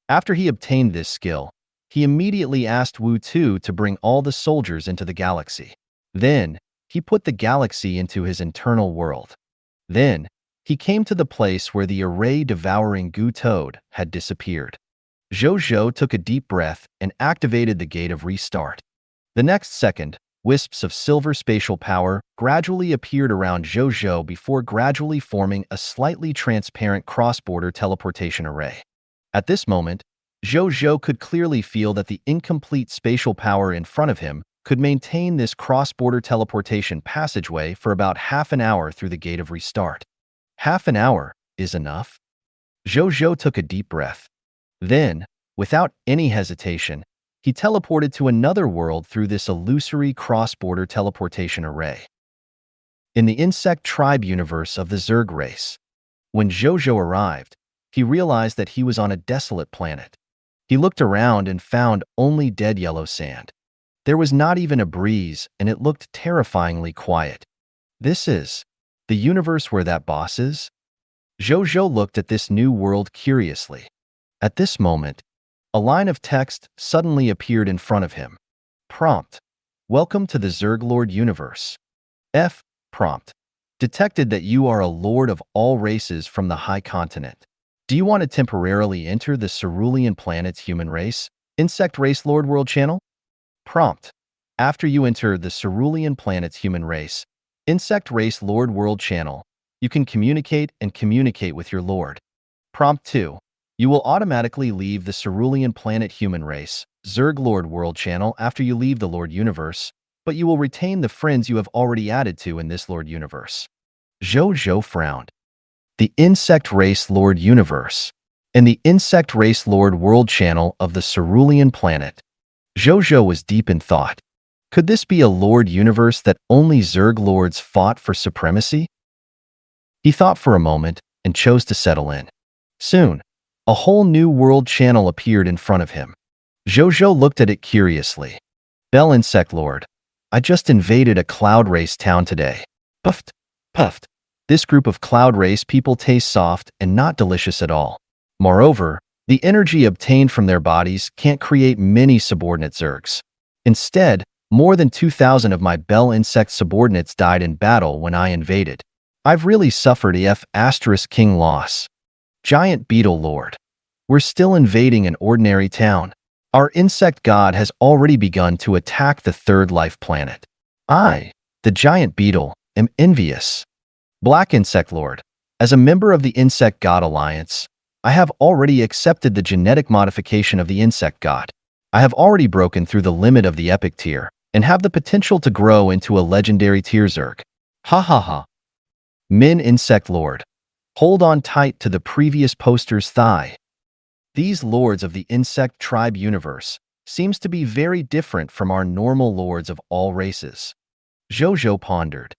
After he obtained this skill, he immediately asked Wu Tu to bring all the soldiers into the galaxy. Then, he put the galaxy into his internal world. Then, he came to the place where the array-devouring goo toad had disappeared. Zhou Zhou took a deep breath and activated the Gate of Restart. The next second, wisps of silver spatial power gradually appeared around Zhou Zhou before gradually forming a slightly transparent cross-border teleportation array. At this moment, Zhou Zhou could clearly feel that the incomplete spatial power in front of him could maintain this cross-border teleportation passageway for about half an hour through the Gate of Restart. Half an hour is enough? Zhou Zhou took a deep breath. Then, without any hesitation, he teleported to another world through this illusory cross-border teleportation array. In the insect tribe universe of the Zerg race, when Zhou Zhou arrived, he realized that he was on a desolate planet. He looked around and found only dead yellow sand. There was not even a breeze, and it looked terrifyingly quiet. This is the universe where that boss is? Zhou Zhou looked at this new world curiously. At this moment, a line of text suddenly appeared in front of him. Prompt. Welcome to the Zerg Lord universe. F. Prompt. Detected that you are a lord of all races from the High Continent. Do you want to temporarily enter the Cerulean planet's human race, insect race Lord World channel? Prompt. After you enter the Cerulean planet's human race, insect race Lord World channel, you can communicate with your lord. Prompt 2. You will automatically leave the Cerulean planet human race, Zerg Lord World channel after you leave the Lord universe, but you will retain the friends you have already added to in this Lord universe. Zhou Zhou frowned. The Insect Race Lord universe and the Insect Race Lord World channel of the Cerulean planet. Zhou Zhou was deep in thought. Could this be a Lord universe that only Zerg Lords fought for supremacy? He thought for a moment and chose to settle in. Soon, a whole new world channel appeared in front of him. Zhou Zhou looked at it curiously. Bell Insect Lord, I just invaded a cloud race town today. Puffed, puffed. This group of cloud race people taste soft and not delicious at all. Moreover, the energy obtained from their bodies can't create many subordinate Zergs. Instead, more than 2,000 of my Bell Insect subordinates died in battle when I invaded. I've really suffered a king loss. Giant Beetle Lord. We're still invading an ordinary town. Our insect god has already begun to attack the third life planet. I, the giant beetle, am envious. Black Insect Lord, as a member of the Insect God Alliance, I have already accepted the genetic modification of the insect god. I have already broken through the limit of the epic tier and have the potential to grow into a legendary tier Zerg. Ha ha ha. Min Insect Lord, hold on tight to the previous poster's thigh. These lords of the insect tribe universe seems to be very different from our normal lords of all races. Zhou Zhou pondered.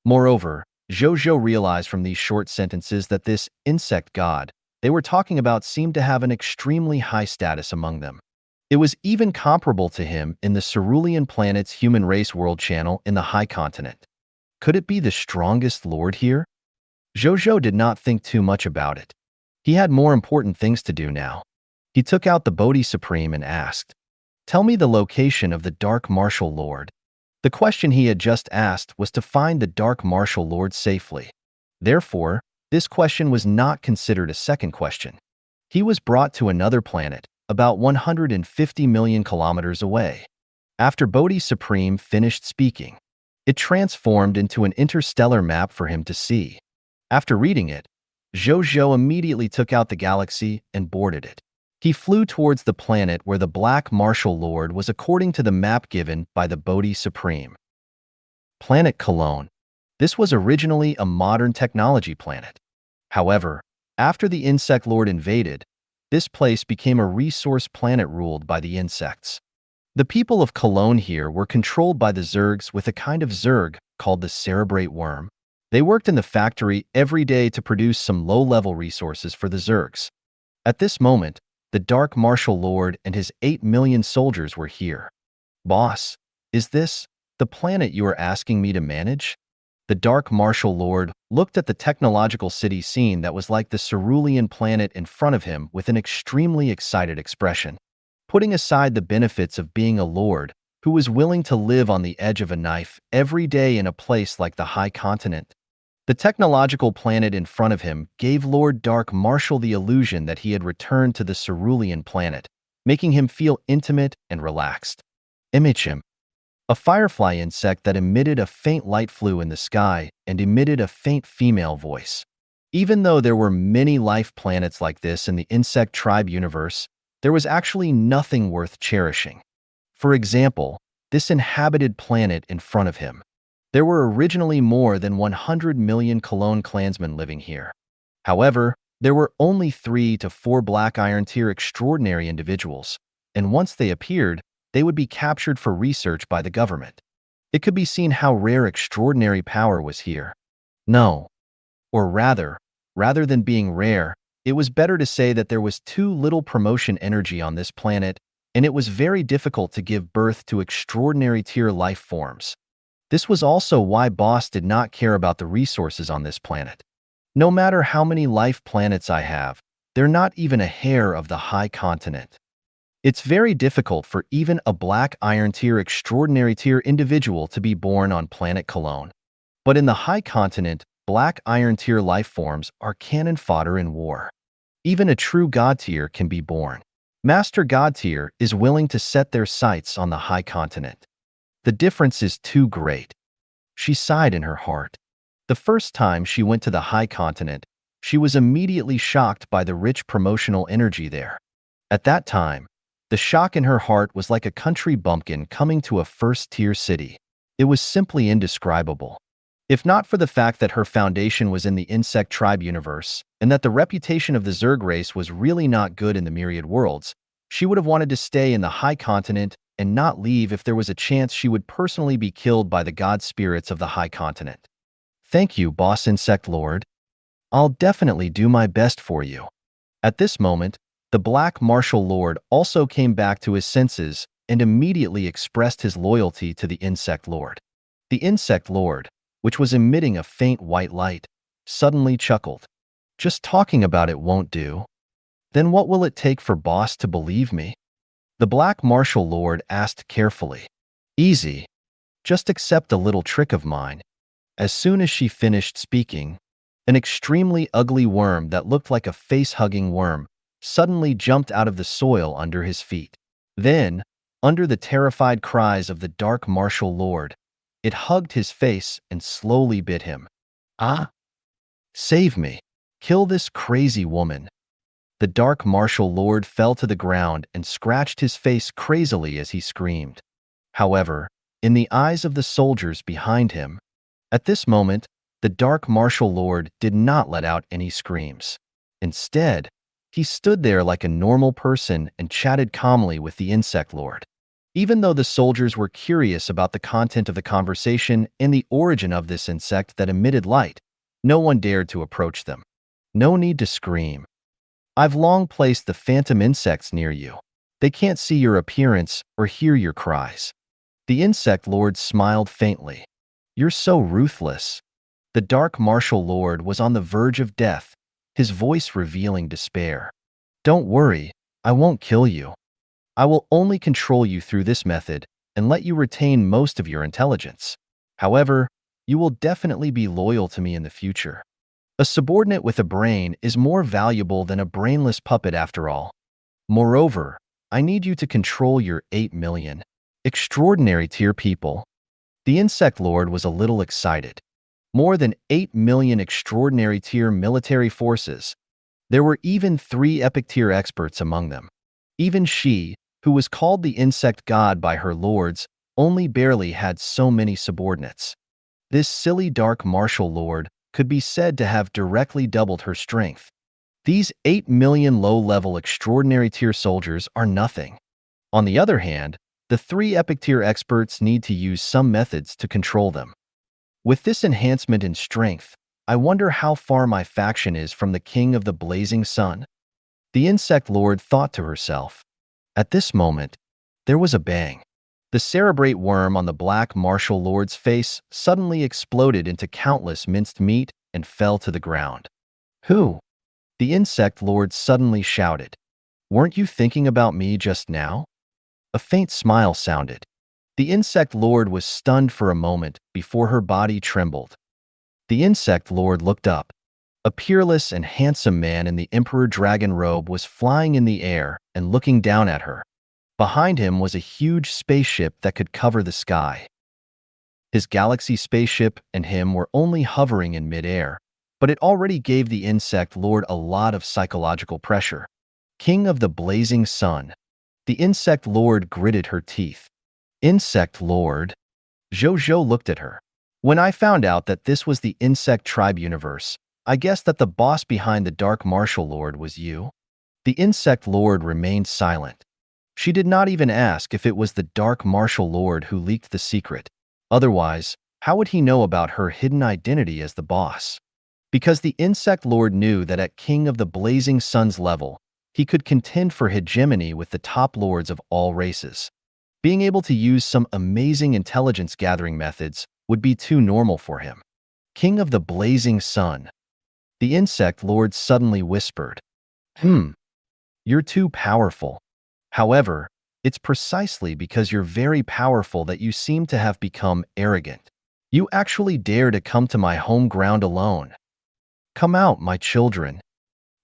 Moreover, Zhou Zhou realized from these short sentences that this insect god they were talking about seemed to have an extremely high status among them. It was even comparable to him in the Cerulean planet's human race world channel in the High Continent. Could it be the strongest lord here? Zhou Zhou did not think too much about it. He had more important things to do now. He took out the Bodhi Supreme and asked, "Tell me the location of the Dark Martial Lord." The question he had just asked was to find the Dark Martial Lord safely. Therefore, this question was not considered a second question. He was brought to another planet, about 150 million kilometers away. After Bodhi Supreme finished speaking, it transformed into an interstellar map for him to see. After reading it, Zhou Zhou immediately took out the galaxy and boarded it. He flew towards the planet where the Black Martial Lord was according to the map given by the Bodhi Supreme. Planet Cologne. This was originally a modern technology planet. However, after the Insect Lord invaded, this place became a resource planet ruled by the insects. The people of Cologne here were controlled by the Zergs with a kind of Zerg called the cerebrate worm. They worked in the factory every day to produce some low-level resources for the Zergs. At this moment, the Dark Martial Lord and his 8 million soldiers were here. "Boss, is this the planet you are asking me to manage?" The Dark Martial Lord looked at the technological city scene that was like the Cerulean planet in front of him with an extremely excited expression. Putting aside the benefits of being a lord who was willing to live on the edge of a knife every day in a place like the High Continent, the technological planet in front of him gave Lord Dark Martial the illusion that he had returned to the Cerulean planet, making him feel intimate and relaxed. Imagem. A firefly insect that emitted a faint light flew in the sky and emitted a faint female voice. Even though there were many life planets like this in the insect tribe universe, there was actually nothing worth cherishing. For example, this inhabited planet in front of him. There were originally more than 100 million Cologne clansmen living here. However, there were only 3 to 4 Black Iron Tier extraordinary individuals, and once they appeared, they would be captured for research by the government. It could be seen how rare extraordinary power was here. No. Or rather than being rare, it was better to say that there was too little promotion energy on this planet, and it was very difficult to give birth to extraordinary tier life forms. This was also why Boss did not care about the resources on this planet. No matter how many life planets I have, they're not even a hair of the High Continent. It's very difficult for even a Black Iron Tier extraordinary tier individual to be born on planet Cologne. But in the High Continent, Black Iron Tier life forms are cannon fodder in war. Even a true God Tier can be born. Master God Tier is willing to set their sights on the High Continent. The difference is too great. She sighed in her heart. The first time she went to the High Continent, she was immediately shocked by the rich promotional energy there. At that time, the shock in her heart was like a country bumpkin coming to a first-tier city. It was simply indescribable. If not for the fact that her foundation was in the insect tribe universe, and that the reputation of the Zerg race was really not good in the myriad worlds, she would have wanted to stay in the High Continent and not leave if there was a chance she would personally be killed by the god spirits of the High Continent. "Thank you, Boss Insect Lord. I'll definitely do my best for you." At this moment, the Black Martial Lord also came back to his senses and immediately expressed his loyalty to the Insect Lord. The Insect Lord, which was emitting a faint white light, suddenly chuckled. "Just talking about it won't do. Then what will it take for Boss to believe me?" The Black Martial Lord asked carefully. "Easy. Just accept a little trick of mine." As soon as she finished speaking, an extremely ugly worm that looked like a face-hugging worm suddenly jumped out of the soil under his feet. Then, under the terrified cries of the dark martial lord, it hugged his face and slowly bit him. Ah! Save me! Kill this crazy woman! The dark martial lord fell to the ground and scratched his face crazily as he screamed. However, in the eyes of the soldiers behind him, at this moment, the dark martial lord did not let out any screams. Instead, he stood there like a normal person and chatted calmly with the insect lord. Even though the soldiers were curious about the content of the conversation and the origin of this insect that emitted light, no one dared to approach them. No need to scream. I've long placed the phantom insects near you. They can't see your appearance or hear your cries. The insect lord smiled faintly. You're so ruthless. The dark martial lord was on the verge of death, his voice revealing despair. Don't worry, I won't kill you. I will only control you through this method and let you retain most of your intelligence. However, you will definitely be loyal to me in the future. A subordinate with a brain is more valuable than a brainless puppet after all. Moreover, I need you to control your 8 million extraordinary tier people. The insect lord was a little excited. More than 8 million extraordinary tier military forces. There were even 3 epic tier experts among them. Even she, who was called the insect god by her lords, only barely had so many subordinates. This silly dark martial lord could be said to have directly doubled her strength. These 8 million low-level extraordinary tier soldiers are nothing. On the other hand, the 3 epic tier experts need to use some methods to control them. With this enhancement in strength, I wonder how far my faction is from the king of the blazing sun. The insect lord thought to herself. At this moment, there was a bang. The cerebrate worm on the black martial lord's face suddenly exploded into countless minced meat and fell to the ground. Who? The insect lord suddenly shouted. Weren't you thinking about me just now? A faint smile sounded. The insect lord was stunned for a moment before her body trembled. The insect lord looked up. A peerless and handsome man in the emperor dragon robe was flying in the air and looking down at her. Behind him was a huge spaceship that could cover the sky. His galaxy spaceship and him were only hovering in midair, but it already gave the insect lord a lot of psychological pressure. King of the blazing sun. The insect lord gritted her teeth. Insect lord? Zhou Zhou looked at her. When I found out that this was the insect tribe universe, I guessed that the boss behind the dark martial lord was you. The insect lord remained silent. She did not even ask if it was the dark martial lord who leaked the secret. Otherwise, how would he know about her hidden identity as the boss? Because the insect lord knew that at King of the Blazing Sun's level, he could contend for hegemony with the top lords of all races. Being able to use some amazing intelligence-gathering methods would be too normal for him. King of the Blazing Sun. The insect lord suddenly whispered. You're too powerful. However, it's precisely because you're very powerful that you seem to have become arrogant. You actually dare to come to my home ground alone. Come out, my children.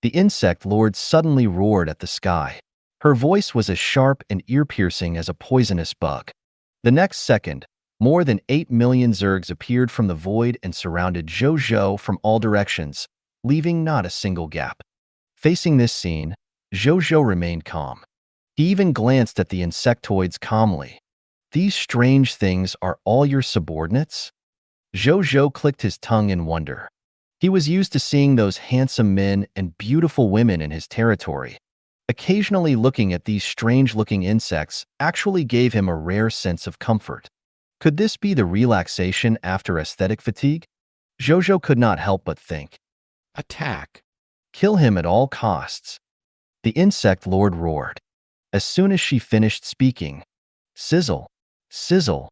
The insect lord suddenly roared at the sky. Her voice was as sharp and ear-piercing as a poisonous bug. The next second, more than 8 million zergs appeared from the void and surrounded Zhou Zhou from all directions, leaving not a single gap. Facing this scene, Zhou Zhou remained calm. He even glanced at the insectoids calmly. These strange things are all your subordinates? Zhou Zhou clicked his tongue in wonder. He was used to seeing those handsome men and beautiful women in his territory. Occasionally looking at these strange-looking insects actually gave him a rare sense of comfort. Could this be the relaxation after aesthetic fatigue? Zhou Zhou could not help but think. Attack! Kill him at all costs. The insect lord roared. As soon as she finished speaking, sizzle, sizzle,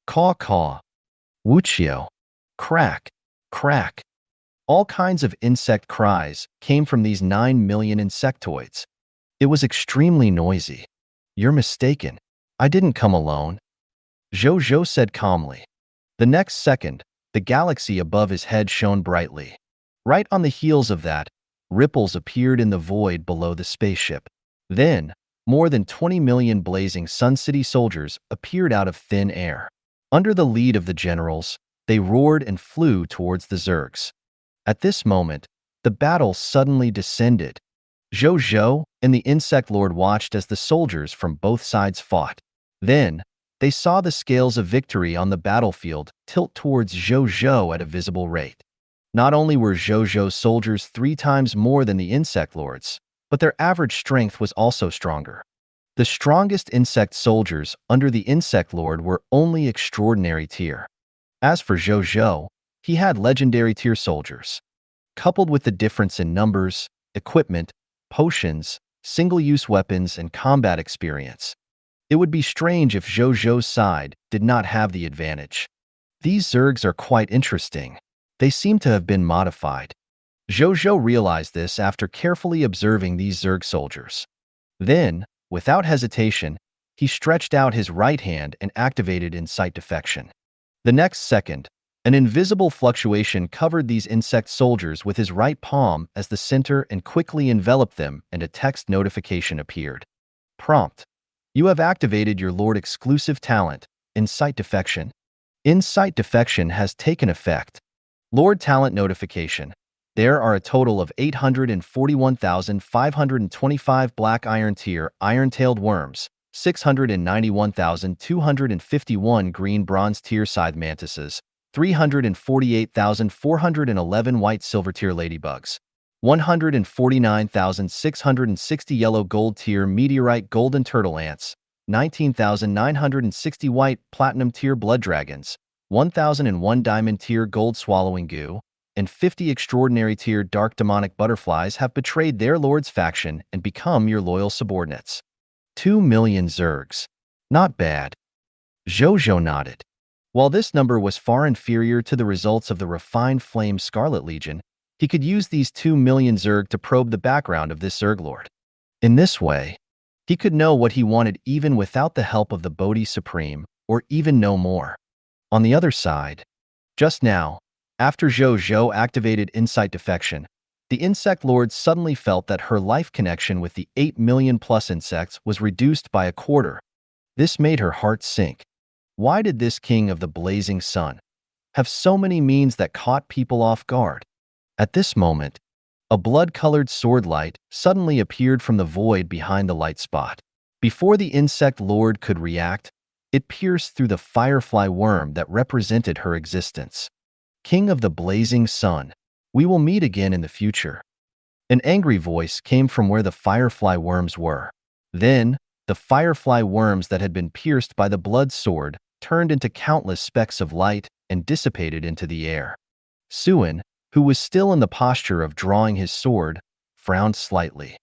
caw-caw, wuchio, crack, crack. All kinds of insect cries came from these 9 million insectoids. It was extremely noisy. You're mistaken. I didn't come alone. Zhou Zhou said calmly. The next second, the galaxy above his head shone brightly. Right on the heels of that, ripples appeared in the void below the spaceship. Then, more than 20 million blazing Sun City soldiers appeared out of thin air. Under the lead of the generals, they roared and flew towards the Zergs. At this moment, the battle suddenly descended. Zhou Zhou and the Insect Lord watched as the soldiers from both sides fought. Then, they saw the scales of victory on the battlefield tilt towards Zhou Zhou at a visible rate. Not only were Zhou Zhou's soldiers 3 times more than the Insect Lord's, but their average strength was also stronger. The strongest insect soldiers under the Insect Lord were only extraordinary tier. As for Zhou Zhou, he had legendary tier soldiers. Coupled with the difference in numbers, equipment, potions, single-use weapons, and combat experience, it would be strange if Zhou Zhou's side did not have the advantage. These Zergs are quite interesting. They seem to have been modified. Zhou Zhou realized this after carefully observing these Zerg soldiers. Then, without hesitation, he stretched out his right hand and activated Insight Defection. The next second, an invisible fluctuation covered these insect soldiers with his right palm as the center and quickly enveloped them, and a text notification appeared. Prompt: You have activated your Lord exclusive talent, Insight Defection. Insight Defection has taken effect. Lord Talent Notification. There are a total of 841,525 black iron tier iron-tailed worms, 691,251 green bronze tier scythe mantises, 348,411 white silver tier ladybugs, 149,660 yellow gold tier meteorite golden turtle ants, 19,960 white platinum tier blood dragons, 1,001 diamond tier gold swallowing goo, and 50 extraordinary tier dark demonic butterflies have betrayed their lord's faction and become your loyal subordinates. 2 million Zergs. Not bad. Zhou Zhou nodded. While this number was far inferior to the results of the refined Flame Scarlet Legion, he could use these 2 million Zerg to probe the background of this Zerg Lord. In this way, he could know what he wanted even without the help of the Bodhi Supreme, or even know more. On the other side, just now, after Zhou Zhou activated Insight Defection, the Insect Lord suddenly felt that her life connection with the 8 million plus insects was reduced by a quarter. This made her heart sink. Why did this King of the Blazing Sun have so many means that caught people off guard? At this moment, a blood-colored sword light suddenly appeared from the void behind the light spot. Before the Insect Lord could react, it pierced through the firefly worm that represented her existence. King of the Blazing Sun, we will meet again in the future. An angry voice came from where the firefly worms were. Then, the firefly worms that had been pierced by the blood sword turned into countless specks of light and dissipated into the air. Suin, who was still in the posture of drawing his sword, frowned slightly.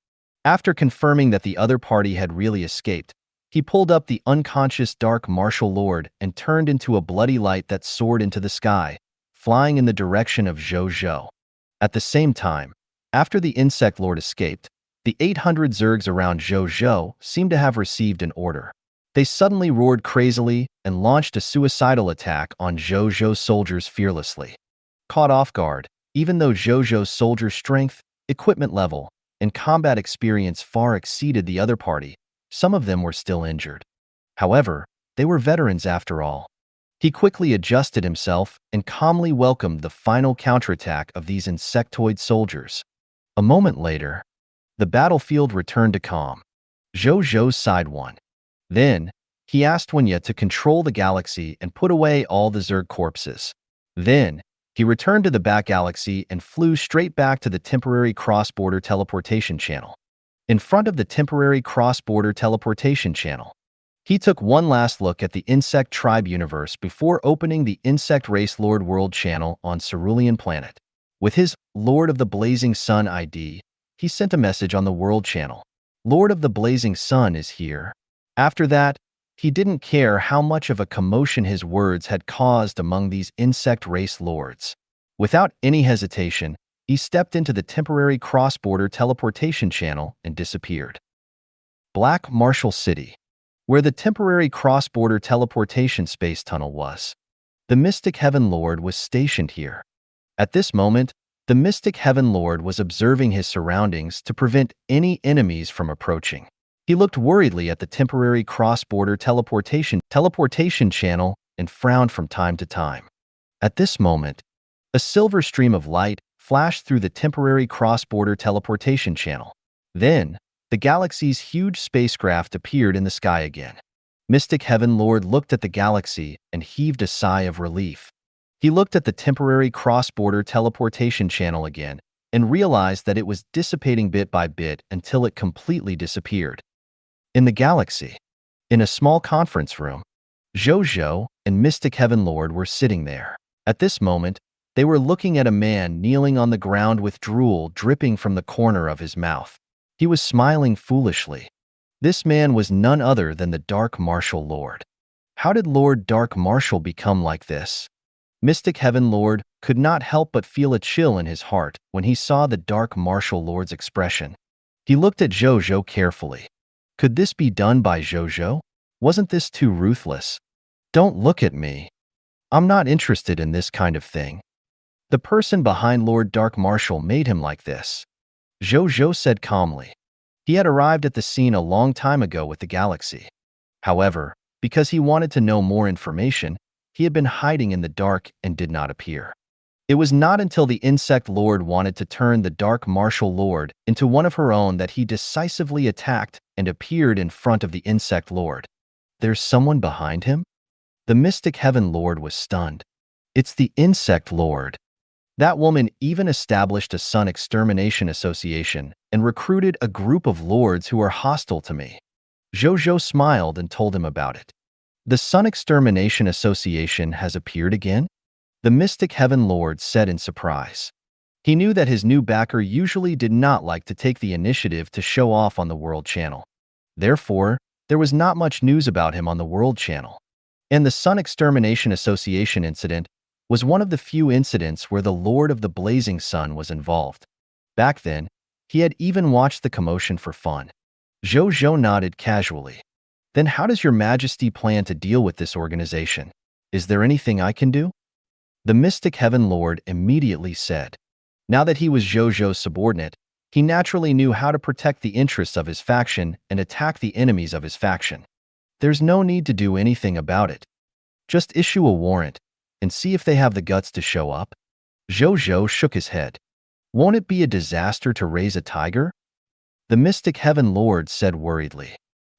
After confirming that the other party had really escaped, he pulled up the unconscious Dark Martial Lord and turned into a bloody light that soared into the sky, flying in the direction of Zhou Zhou. At the same time, after the Insect Lord escaped, the 800 Zergs around Zhou Zhou seemed to have received an order. They suddenly roared crazily and launched a suicidal attack on Zhou Zhou's soldiers fearlessly. Caught off guard, even though Zhou Zhou's soldier strength, equipment level, and combat experience far exceeded the other party, some of them were still injured. However, they were veterans after all. He quickly adjusted himself and calmly welcomed the final counterattack of these insectoid soldiers. A moment later, the battlefield returned to calm. Zhou Zhou's side won. Then, he asked Wenya to control the galaxy and put away all the Zerg corpses. Then, he returned to the back galaxy and flew straight back to the temporary cross-border teleportation channel. In front of the temporary cross-border teleportation channel, he took one last look at the Insect Tribe universe before opening the Insect Race Lord World channel on Cerulean Planet. With his Lord of the Blazing Sun ID, he sent a message on the World channel. Lord of the Blazing Sun is here. After that, he didn't care how much of a commotion his words had caused among these Insect Race Lords. Without any hesitation, he stepped into the temporary cross-border teleportation channel and disappeared. Black Marshall City, where the temporary cross-border teleportation space tunnel was. The Mystic Heaven Lord was stationed here. At this moment, the Mystic Heaven Lord was observing his surroundings to prevent any enemies from approaching. He looked worriedly at the temporary cross-border teleportation channel and frowned from time to time. At this moment, a silver stream of light flashed through the temporary cross-border teleportation channel. Then, the galaxy's huge spacecraft appeared in the sky again. Mystic Heaven Lord looked at the galaxy and heaved a sigh of relief. He looked at the temporary cross-border teleportation channel again and realized that it was dissipating bit by bit until it completely disappeared. In the galaxy, in a small conference room, Zhou Zhou and Mystic Heaven Lord were sitting there. At this moment, they were looking at a man kneeling on the ground with drool dripping from the corner of his mouth. He was smiling foolishly. This man was none other than the Dark Martial Lord. How did Lord Dark Martial become like this? Mystic Heaven Lord could not help but feel a chill in his heart when he saw the Dark Martial Lord's expression. He looked at Zhou Zhou carefully. Could this be done by Zhou Zhou? Wasn't this too ruthless? Don't look at me. I'm not interested in this kind of thing. The person behind Lord Dark Martial made him like this. Zhou Zhou said calmly. He had arrived at the scene a long time ago with the galaxy. However, because he wanted to know more information, he had been hiding in the dark and did not appear. It was not until the Insect Lord wanted to turn the Dark Martial Lord into one of her own that he decisively attacked and appeared in front of the Insect Lord. There's someone behind him? The Mystic Heaven Lord was stunned. It's the Insect Lord. That woman even established a Sun Extermination Association and recruited a group of lords who are hostile to me. Zhou Zhou smiled and told him about it. The Sun Extermination Association has appeared again? The Mystic Heaven Lord said in surprise. He knew that his new backer usually did not like to take the initiative to show off on the World Channel. Therefore, there was not much news about him on the World Channel. And the Sun Extermination Association incident was one of the few incidents where the Lord of the Blazing Sun was involved. Back then, he had even watched the commotion for fun. Zhou Zhou nodded casually. Then how does your Majesty plan to deal with this organization? Is there anything I can do? The Mystic Heaven Lord immediately said. Now that he was Zhou Zhou's subordinate, he naturally knew how to protect the interests of his faction and attack the enemies of his faction. There's no need to do anything about it. Just issue a warrant and see if they have the guts to show up. Zhou Zhou shook his head. Won't it be a disaster to raise a tiger? The Mystic Heaven Lord said worriedly.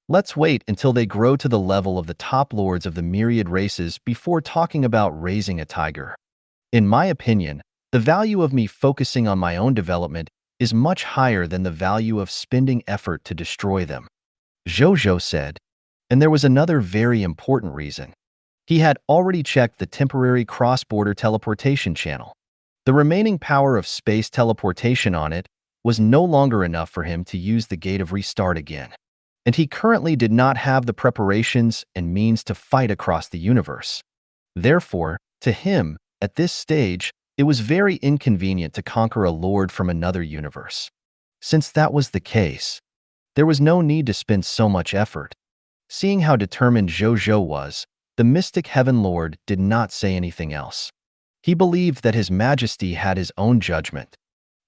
Let's wait until they grow to the level of the top lords of the myriad races before talking about raising a tiger. In my opinion, the value of me focusing on my own development is much higher than the value of spending effort to destroy them. Zhou Zhou said. And there was another very important reason. He had already checked the temporary cross-border teleportation channel. The remaining power of space teleportation on it was no longer enough for him to use the gate of restart again. And he currently did not have the preparations and means to fight across the universe. Therefore, to him, at this stage, it was very inconvenient to conquer a lord from another universe. Since that was the case, there was no need to spend so much effort. Seeing how determined Zhou Zhou was, the Mystic Heaven Lord did not say anything else. He believed that His Majesty had his own judgment.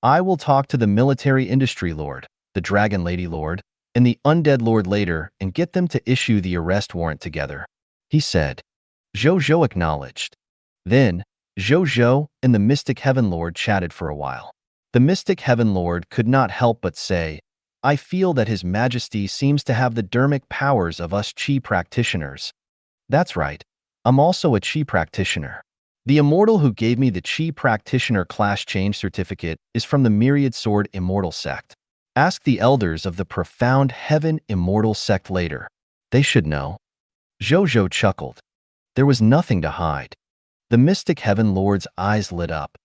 I will talk to the Military Industry Lord, the Dragon Lady Lord, and the Undead Lord later and get them to issue the arrest warrant together, he said. Zhou Zhou acknowledged. Then, Zhou Zhou and the Mystic Heaven Lord chatted for a while. The Mystic Heaven Lord could not help but say, I feel that His Majesty seems to have the dermic powers of us Chi practitioners. That's right, I'm also a Chi practitioner. The immortal who gave me the Chi practitioner class change certificate is from the Myriad Sword Immortal sect. Ask the elders of the Profound Heaven Immortal sect later. They should know. Zhou Zhou chuckled. There was nothing to hide. The Mystic Heaven Lord's eyes lit up.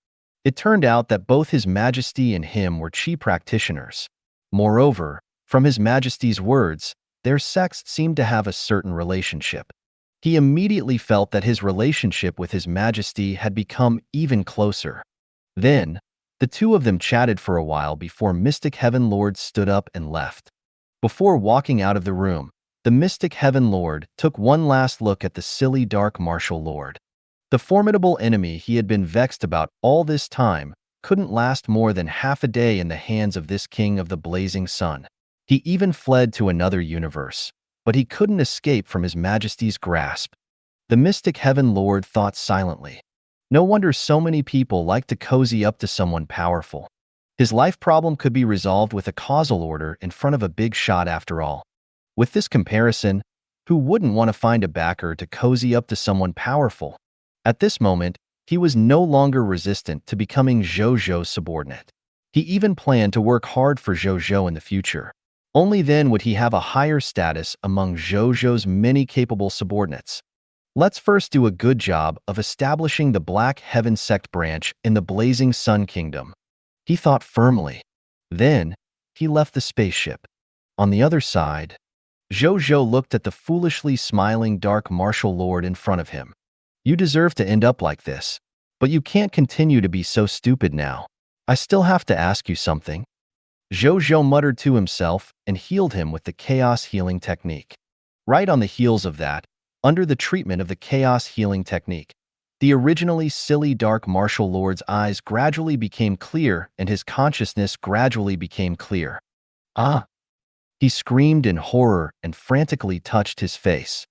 It turned out that both His Majesty and him were Chi practitioners. Moreover, from His Majesty's words, their sects seemed to have a certain relationship. He immediately felt that his relationship with His Majesty had become even closer. Then, the two of them chatted for a while before Mystic Heaven Lord stood up and left. Before walking out of the room, the Mystic Heaven Lord took one last look at the silly Dark Martial Lord. The formidable enemy he had been vexed about all this time couldn't last more than half a day in the hands of this King of the Blazing Sun. He even fled to another universe, but he couldn't escape from His Majesty's grasp. The mystic Heaven Lord thought silently. No wonder so many people like to cozy up to someone powerful. His life problem could be resolved with a causal order in front of a big shot after all. With this comparison, who wouldn't want to find a backer to cozy up to someone powerful? At this moment, he was no longer resistant to becoming Zhou Zhou's subordinate. He even planned to work hard for Zhou Zhou in the future. Only then would he have a higher status among Zhou Zhou's many capable subordinates. Let's first do a good job of establishing the Black Heaven Sect branch in the Blazing Sun Kingdom. He thought firmly. Then, he left the spaceship. On the other side, Zhou Zhou looked at the foolishly smiling Dark Martial Lord in front of him. You deserve to end up like this, but you can't continue to be so stupid now. I still have to ask you something. Zhou Zhou muttered to himself and healed him with the Chaos Healing Technique. Right on the heels of that, under the treatment of the Chaos Healing Technique, the originally silly Dark Martial Lord's eyes gradually became clear and his consciousness gradually became clear. Ah! He screamed in horror and frantically touched his face.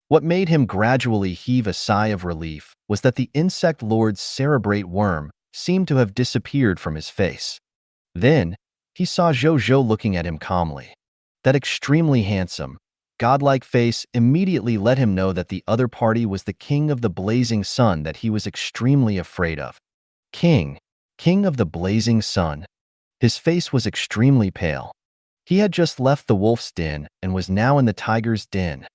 What made him gradually heave a sigh of relief was that the insect lord's cerebrate worm seemed to have disappeared from his face. Then, he saw Zhou Zhou looking at him calmly. That extremely handsome, godlike face immediately let him know that the other party was the king of the blazing sun that he was extremely afraid of. King of the blazing sun. His face was extremely pale. He had just left the wolf's den and was now in the tiger's den.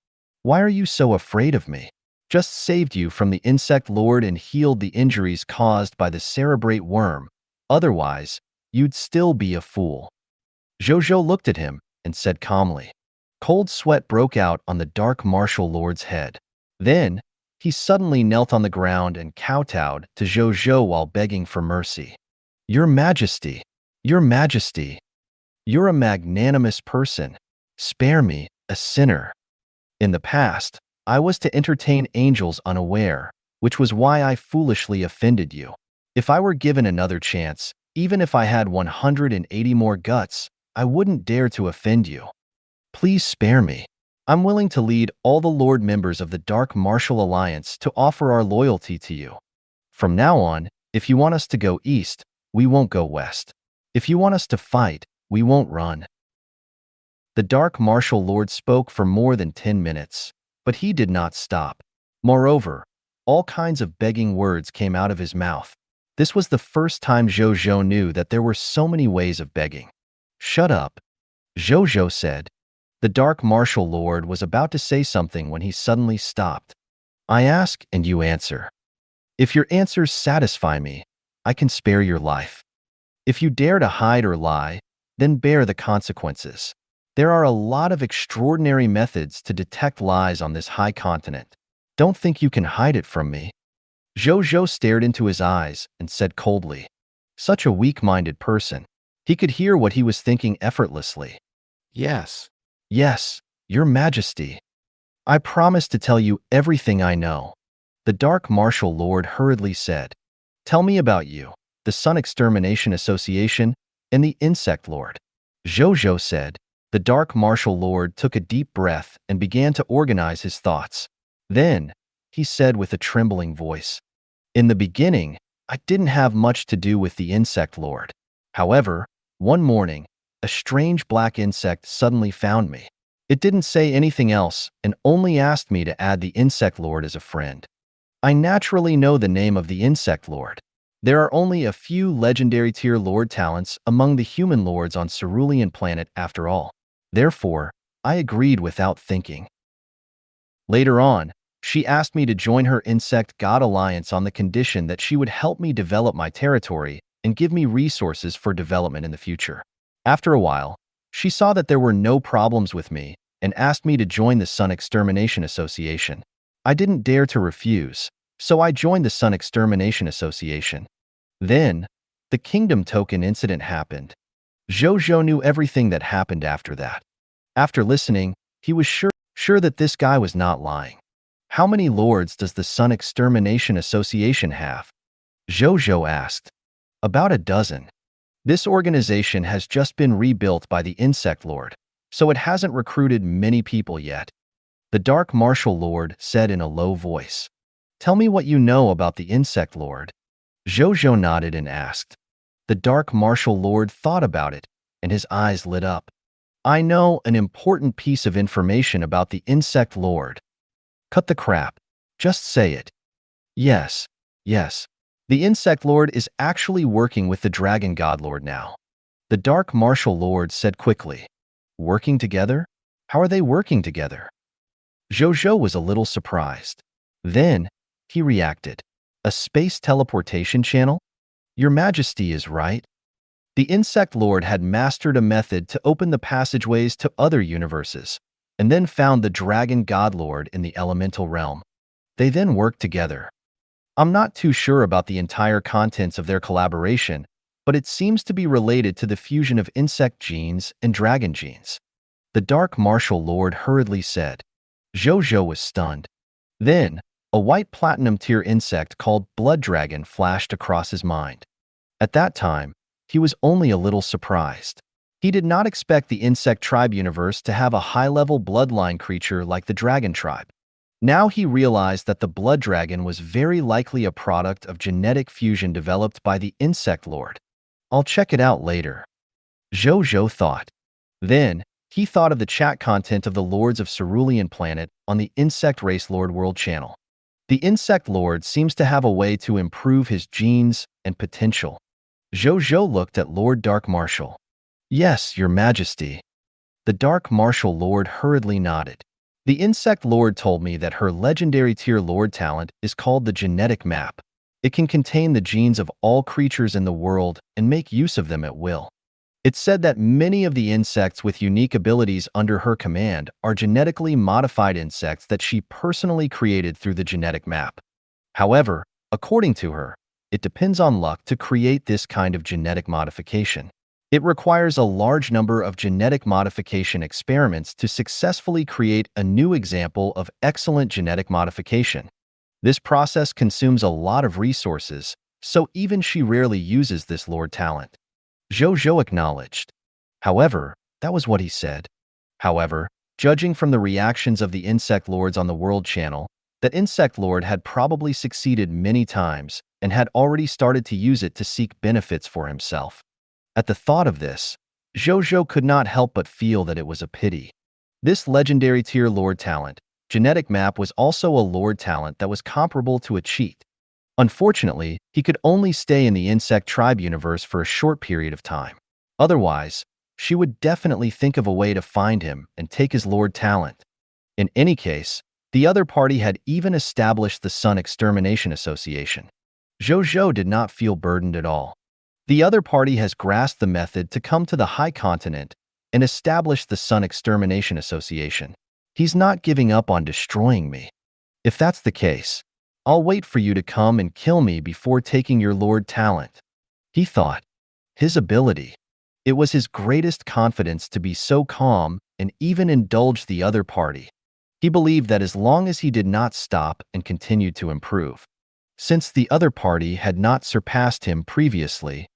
Why are you so afraid of me? Just saved you from the insect lord and healed the injuries caused by the cerebrate worm. Otherwise, you'd still be a fool. Zhou Zhou looked at him and said calmly. Cold sweat broke out on the Dark Martial Lord's head. Then, he suddenly knelt on the ground and kowtowed to Zhou Zhou while begging for mercy. Your Majesty, Your Majesty, you're a magnanimous person. Spare me, a sinner. In the past, I was to entertain angels unaware, which was why I foolishly offended you. If I were given another chance, even if I had 180 more guts, I wouldn't dare to offend you. Please spare me. I'm willing to lead all the Lord members of the Dark Martial Alliance to offer our loyalty to you. From now on, if you want us to go east, we won't go west. If you want us to fight, we won't run. The Dark Martial Lord spoke for more than 10 minutes, but he did not stop. Moreover, all kinds of begging words came out of his mouth. This was the first time Zhou Zhou knew that there were so many ways of begging. Shut up, Zhou Zhou said. The Dark Martial Lord was about to say something when he suddenly stopped. I ask and you answer. If your answers satisfy me, I can spare your life. If you dare to hide or lie, then bear the consequences. There are a lot of extraordinary methods to detect lies on this high continent. Don't think you can hide it from me. Zhou Zhou stared into his eyes and said coldly. Such a weak-minded person. He could hear what he was thinking effortlessly. Yes, Your Majesty. I promise to tell you everything I know. The Dark Martial Lord hurriedly said. Tell me about you, the Sun Extermination Association, and the Insect Lord. Zhou Zhou said. The Dark Martial Lord took a deep breath and began to organize his thoughts. Then, he said with a trembling voice, in the beginning, I didn't have much to do with the Insect Lord. However, one morning, a strange black insect suddenly found me. It didn't say anything else and only asked me to add the Insect Lord as a friend. I naturally know the name of the Insect Lord. There are only a few legendary tier Lord talents among the human lords on Cerulean planet after all. Therefore, I agreed without thinking. Later on, she asked me to join her Insect God Alliance on the condition that she would help me develop my territory and give me resources for development in the future. After a while, she saw that there were no problems with me and asked me to join the Sun Extermination Association. I didn't dare to refuse, so I joined the Sun Extermination Association. Then, the Kingdom Token incident happened. Zhou Zhou knew everything that happened after that. After listening, he was sure that this guy was not lying. How many lords does the Sun Extermination Association have? Zhou Zhou asked. About a dozen. This organization has just been rebuilt by the Insect Lord, so it hasn't recruited many people yet. The Dark Martial Lord said in a low voice. Tell me what you know about the Insect Lord. Zhou Zhou nodded and asked. The Dark Martial Lord thought about it, and his eyes lit up. I know an important piece of information about the Insect Lord. Cut the crap. Just say it. Yes, yes. The Insect Lord is actually working with the Dragon God Lord now. The Dark Martial Lord said quickly. Working together? How are they working together? Zhou Zhou was a little surprised. Then, he reacted. A space teleportation channel? Your Majesty is right. The Insect Lord had mastered a method to open the passageways to other universes, and then found the Dragon God Lord in the elemental realm. They then worked together. I'm not too sure about the entire contents of their collaboration, but it seems to be related to the fusion of insect genes and dragon genes. The Dark Martial Lord hurriedly said. Zhou Zhou was stunned. Then, a white platinum-tier insect called Blood Dragon flashed across his mind. At that time, he was only a little surprised. He did not expect the insect tribe universe to have a high-level bloodline creature like the dragon tribe. Now he realized that the Blood Dragon was very likely a product of genetic fusion developed by the Insect Lord. I'll check it out later. Zhou Zhou thought. Then, he thought of the chat content of the Lords of Cerulean Planet on the Insect Race Lord World channel. The Insect Lord seems to have a way to improve his genes and potential. Zhou Zhou looked at Lord Dark Martial. Yes, Your Majesty. The Dark Martial Lord hurriedly nodded. The Insect Lord told me that her legendary tier Lord talent is called the Genetic Map. It can contain the genes of all creatures in the world and make use of them at will. It said that many of the insects with unique abilities under her command are genetically modified insects that she personally created through the genetic map. However, according to her, it depends on luck to create this kind of genetic modification. It requires a large number of genetic modification experiments to successfully create a new example of excellent genetic modification. This process consumes a lot of resources, so even she rarely uses this Lord talent. Zhou Zhou acknowledged. However, that was what he said. However, judging from the reactions of the Insect Lords on the World Channel, that Insect Lord had probably succeeded many times and had already started to use it to seek benefits for himself. At the thought of this, Zhou Zhou could not help but feel that it was a pity. This legendary tier Lord talent, Genetic Map, was also a Lord talent that was comparable to a cheat. Unfortunately, he could only stay in the Insect Tribe universe for a short period of time. Otherwise, she would definitely think of a way to find him and take his Lord talent. In any case, the other party had even established the Sun Extermination Association. Zhou Zhou did not feel burdened at all. The other party has grasped the method to come to the High Continent and establish the Sun Extermination Association. He's not giving up on destroying me. If that's the case, I'll wait for you to come and kill me before taking your Lord talent. He thought. His ability. It was his greatest confidence to be so calm and even indulge the other party. He believed that as long as he did not stop and continued to improve. Since the other party had not surpassed him previously,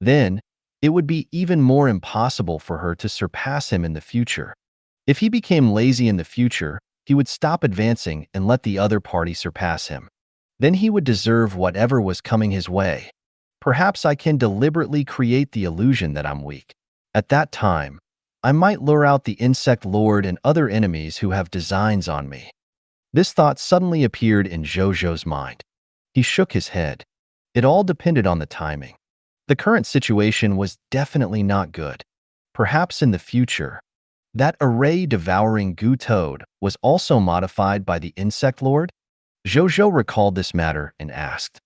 then it would be even more impossible for her to surpass him in the future. If he became lazy in the future, he would stop advancing and let the other party surpass him. Then he would deserve whatever was coming his way. Perhaps I can deliberately create the illusion that I'm weak. At that time, I might lure out the Insect Lord and other enemies who have designs on me. This thought suddenly appeared in Zhou Zhou's mind. He shook his head. It all depended on the timing. The current situation was definitely not good. Perhaps in the future, that array-devouring goo toad was also modified by the Insect Lord? Zhou Zhou recalled this matter and asked.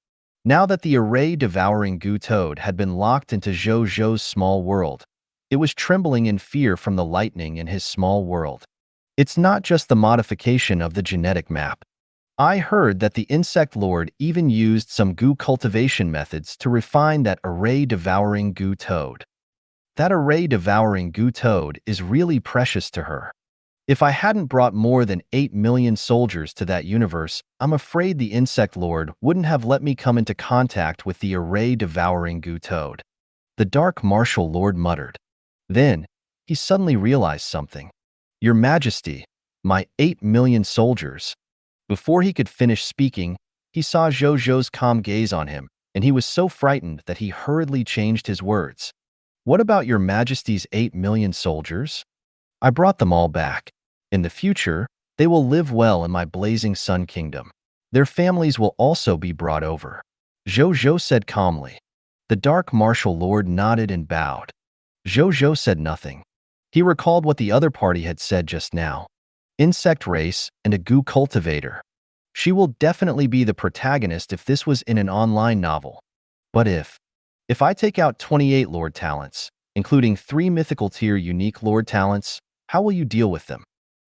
Now that the array-devouring goo toad had been locked into Zhou Zhou's small world, it was trembling in fear from the lightning in his small world. It's not just the modification of the genetic map. I heard that the Insect Lord even used some goo cultivation methods to refine that array-devouring goo toad. That array-devouring goo toad is really precious to her. If I hadn't brought more than 8 million soldiers to that universe, I'm afraid the Insect Lord wouldn't have let me come into contact with the array-devouring goo toad. The Dark Martial Lord muttered. Then, he suddenly realized something. "Your Majesty, my 8 million soldiers." Before he could finish speaking, he saw Zhou Zhou's calm gaze on him, and he was so frightened that he hurriedly changed his words. "What about your Majesty's 8 million soldiers? I brought them all back. In the future, they will live well in my blazing sun kingdom. Their families will also be brought over." Zhou Zhou said calmly. The Dark Martial Lord nodded and bowed. Zhou Zhou said nothing. He recalled what the other party had said just now. Insect race and a goo cultivator. She will definitely be the protagonist if this was in an online novel. But if I take out 28 Lord talents, including 3 mythical tier unique Lord talents, how will you deal with them?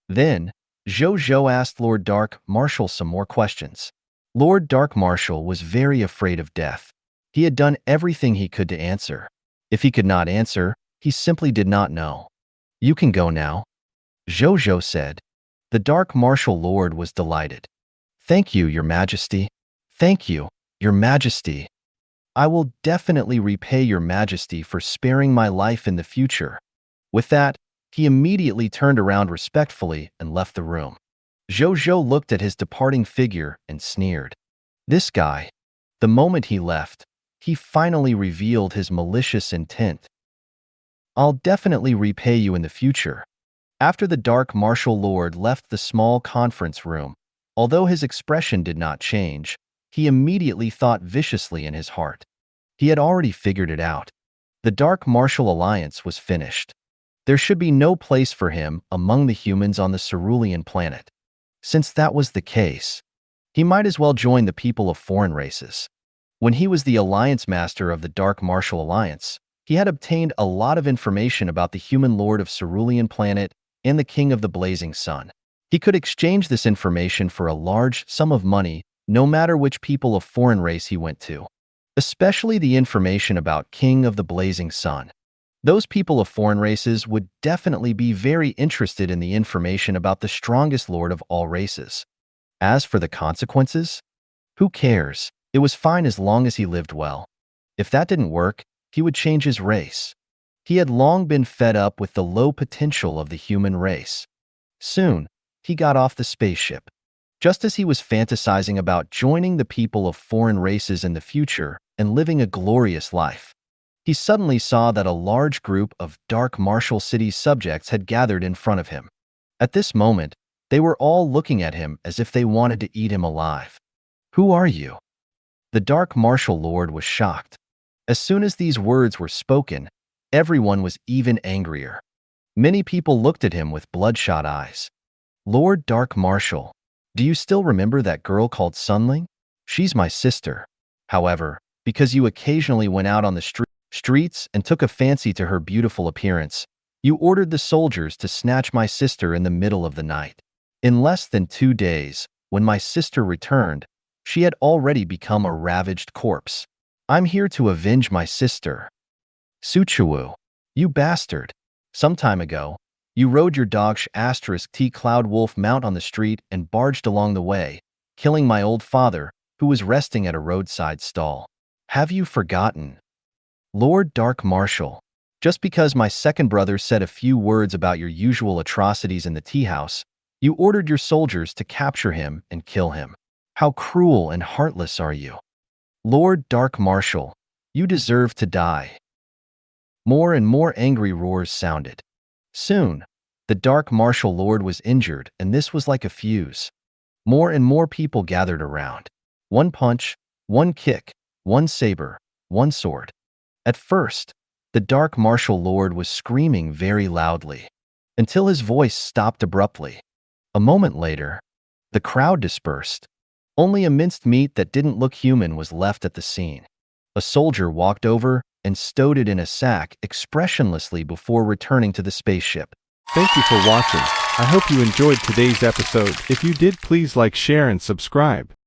Then, Zhou Zhou asked Lord Dark Martial some more questions. Lord Dark Martial was very afraid of death. He had done everything he could to answer. If he could not answer, he simply did not know. "You can go now," Zhou Zhou said. The Dark Martial Lord was delighted. "Thank you, Your Majesty. Thank you, Your Majesty. I will definitely repay Your Majesty for sparing my life in the future." With that, he immediately turned around respectfully and left the room. Zhou Zhou looked at his departing figure and sneered. This guy. The moment he left, he finally revealed his malicious intent. "I'll definitely repay you in the future." After the Dark Martial Lord left the small conference room, although his expression did not change, he immediately thought viciously in his heart. He had already figured it out. The Dark Martial Alliance was finished. There should be no place for him among the humans on the cerulean planet. Since that was the case, he might as well join the people of foreign races. When he was the Alliance Master of the Dark Martial Alliance, he had obtained a lot of information about the human lord of cerulean planet and the king of the blazing sun. He could exchange this information for a large sum of money, no matter which people of foreign race he went to. Especially the information about King of the Blazing Sun. Those people of foreign races would definitely be very interested in the information about the strongest lord of all races. As for the consequences, who cares? It was fine as long as he lived well. If that didn't work, he would change his race. He had long been fed up with the low potential of the human race. Soon, he got off the spaceship. Just as he was fantasizing about joining the people of foreign races in the future and living a glorious life, he suddenly saw that a large group of Dark Martial City's subjects had gathered in front of him. At this moment, they were all looking at him as if they wanted to eat him alive. "Who are you?" The Dark Martial Lord was shocked. As soon as these words were spoken, everyone was even angrier. Many people looked at him with bloodshot eyes. "Lord Dark Martial, do you still remember that girl called Sunling? She's my sister. However, because you occasionally went out on the streets and took a fancy to her beautiful appearance, you ordered the soldiers to snatch my sister in the middle of the night. In less than 2 days, when my sister returned, she had already become a ravaged corpse. I'm here to avenge my sister." "Suchuwu, you bastard. Some time ago, you rode your dog *T Cloud Wolf mount on the street and barged along the way, killing my old father, who was resting at a roadside stall. Have you forgotten? Lord Dark Martial, just because my second brother said a few words about your usual atrocities in the tea house, you ordered your soldiers to capture him and kill him. How cruel and heartless are you? Lord Dark Martial, you deserve to die." More and more angry roars sounded. Soon, the Dark Martial Lord was injured, and this was like a fuse. More and more people gathered around. One punch, one kick, one saber, one sword. At first, the Dark Martial Lord was screaming very loudly, until his voice stopped abruptly. A moment later, the crowd dispersed. Only a minced meat that didn't look human was left at the scene. A soldier walked over and stowed it in a sack expressionlessly before returning to the spaceship. Thank you for watching. I hope you enjoyed today's episode. If you did, please like, share, and subscribe.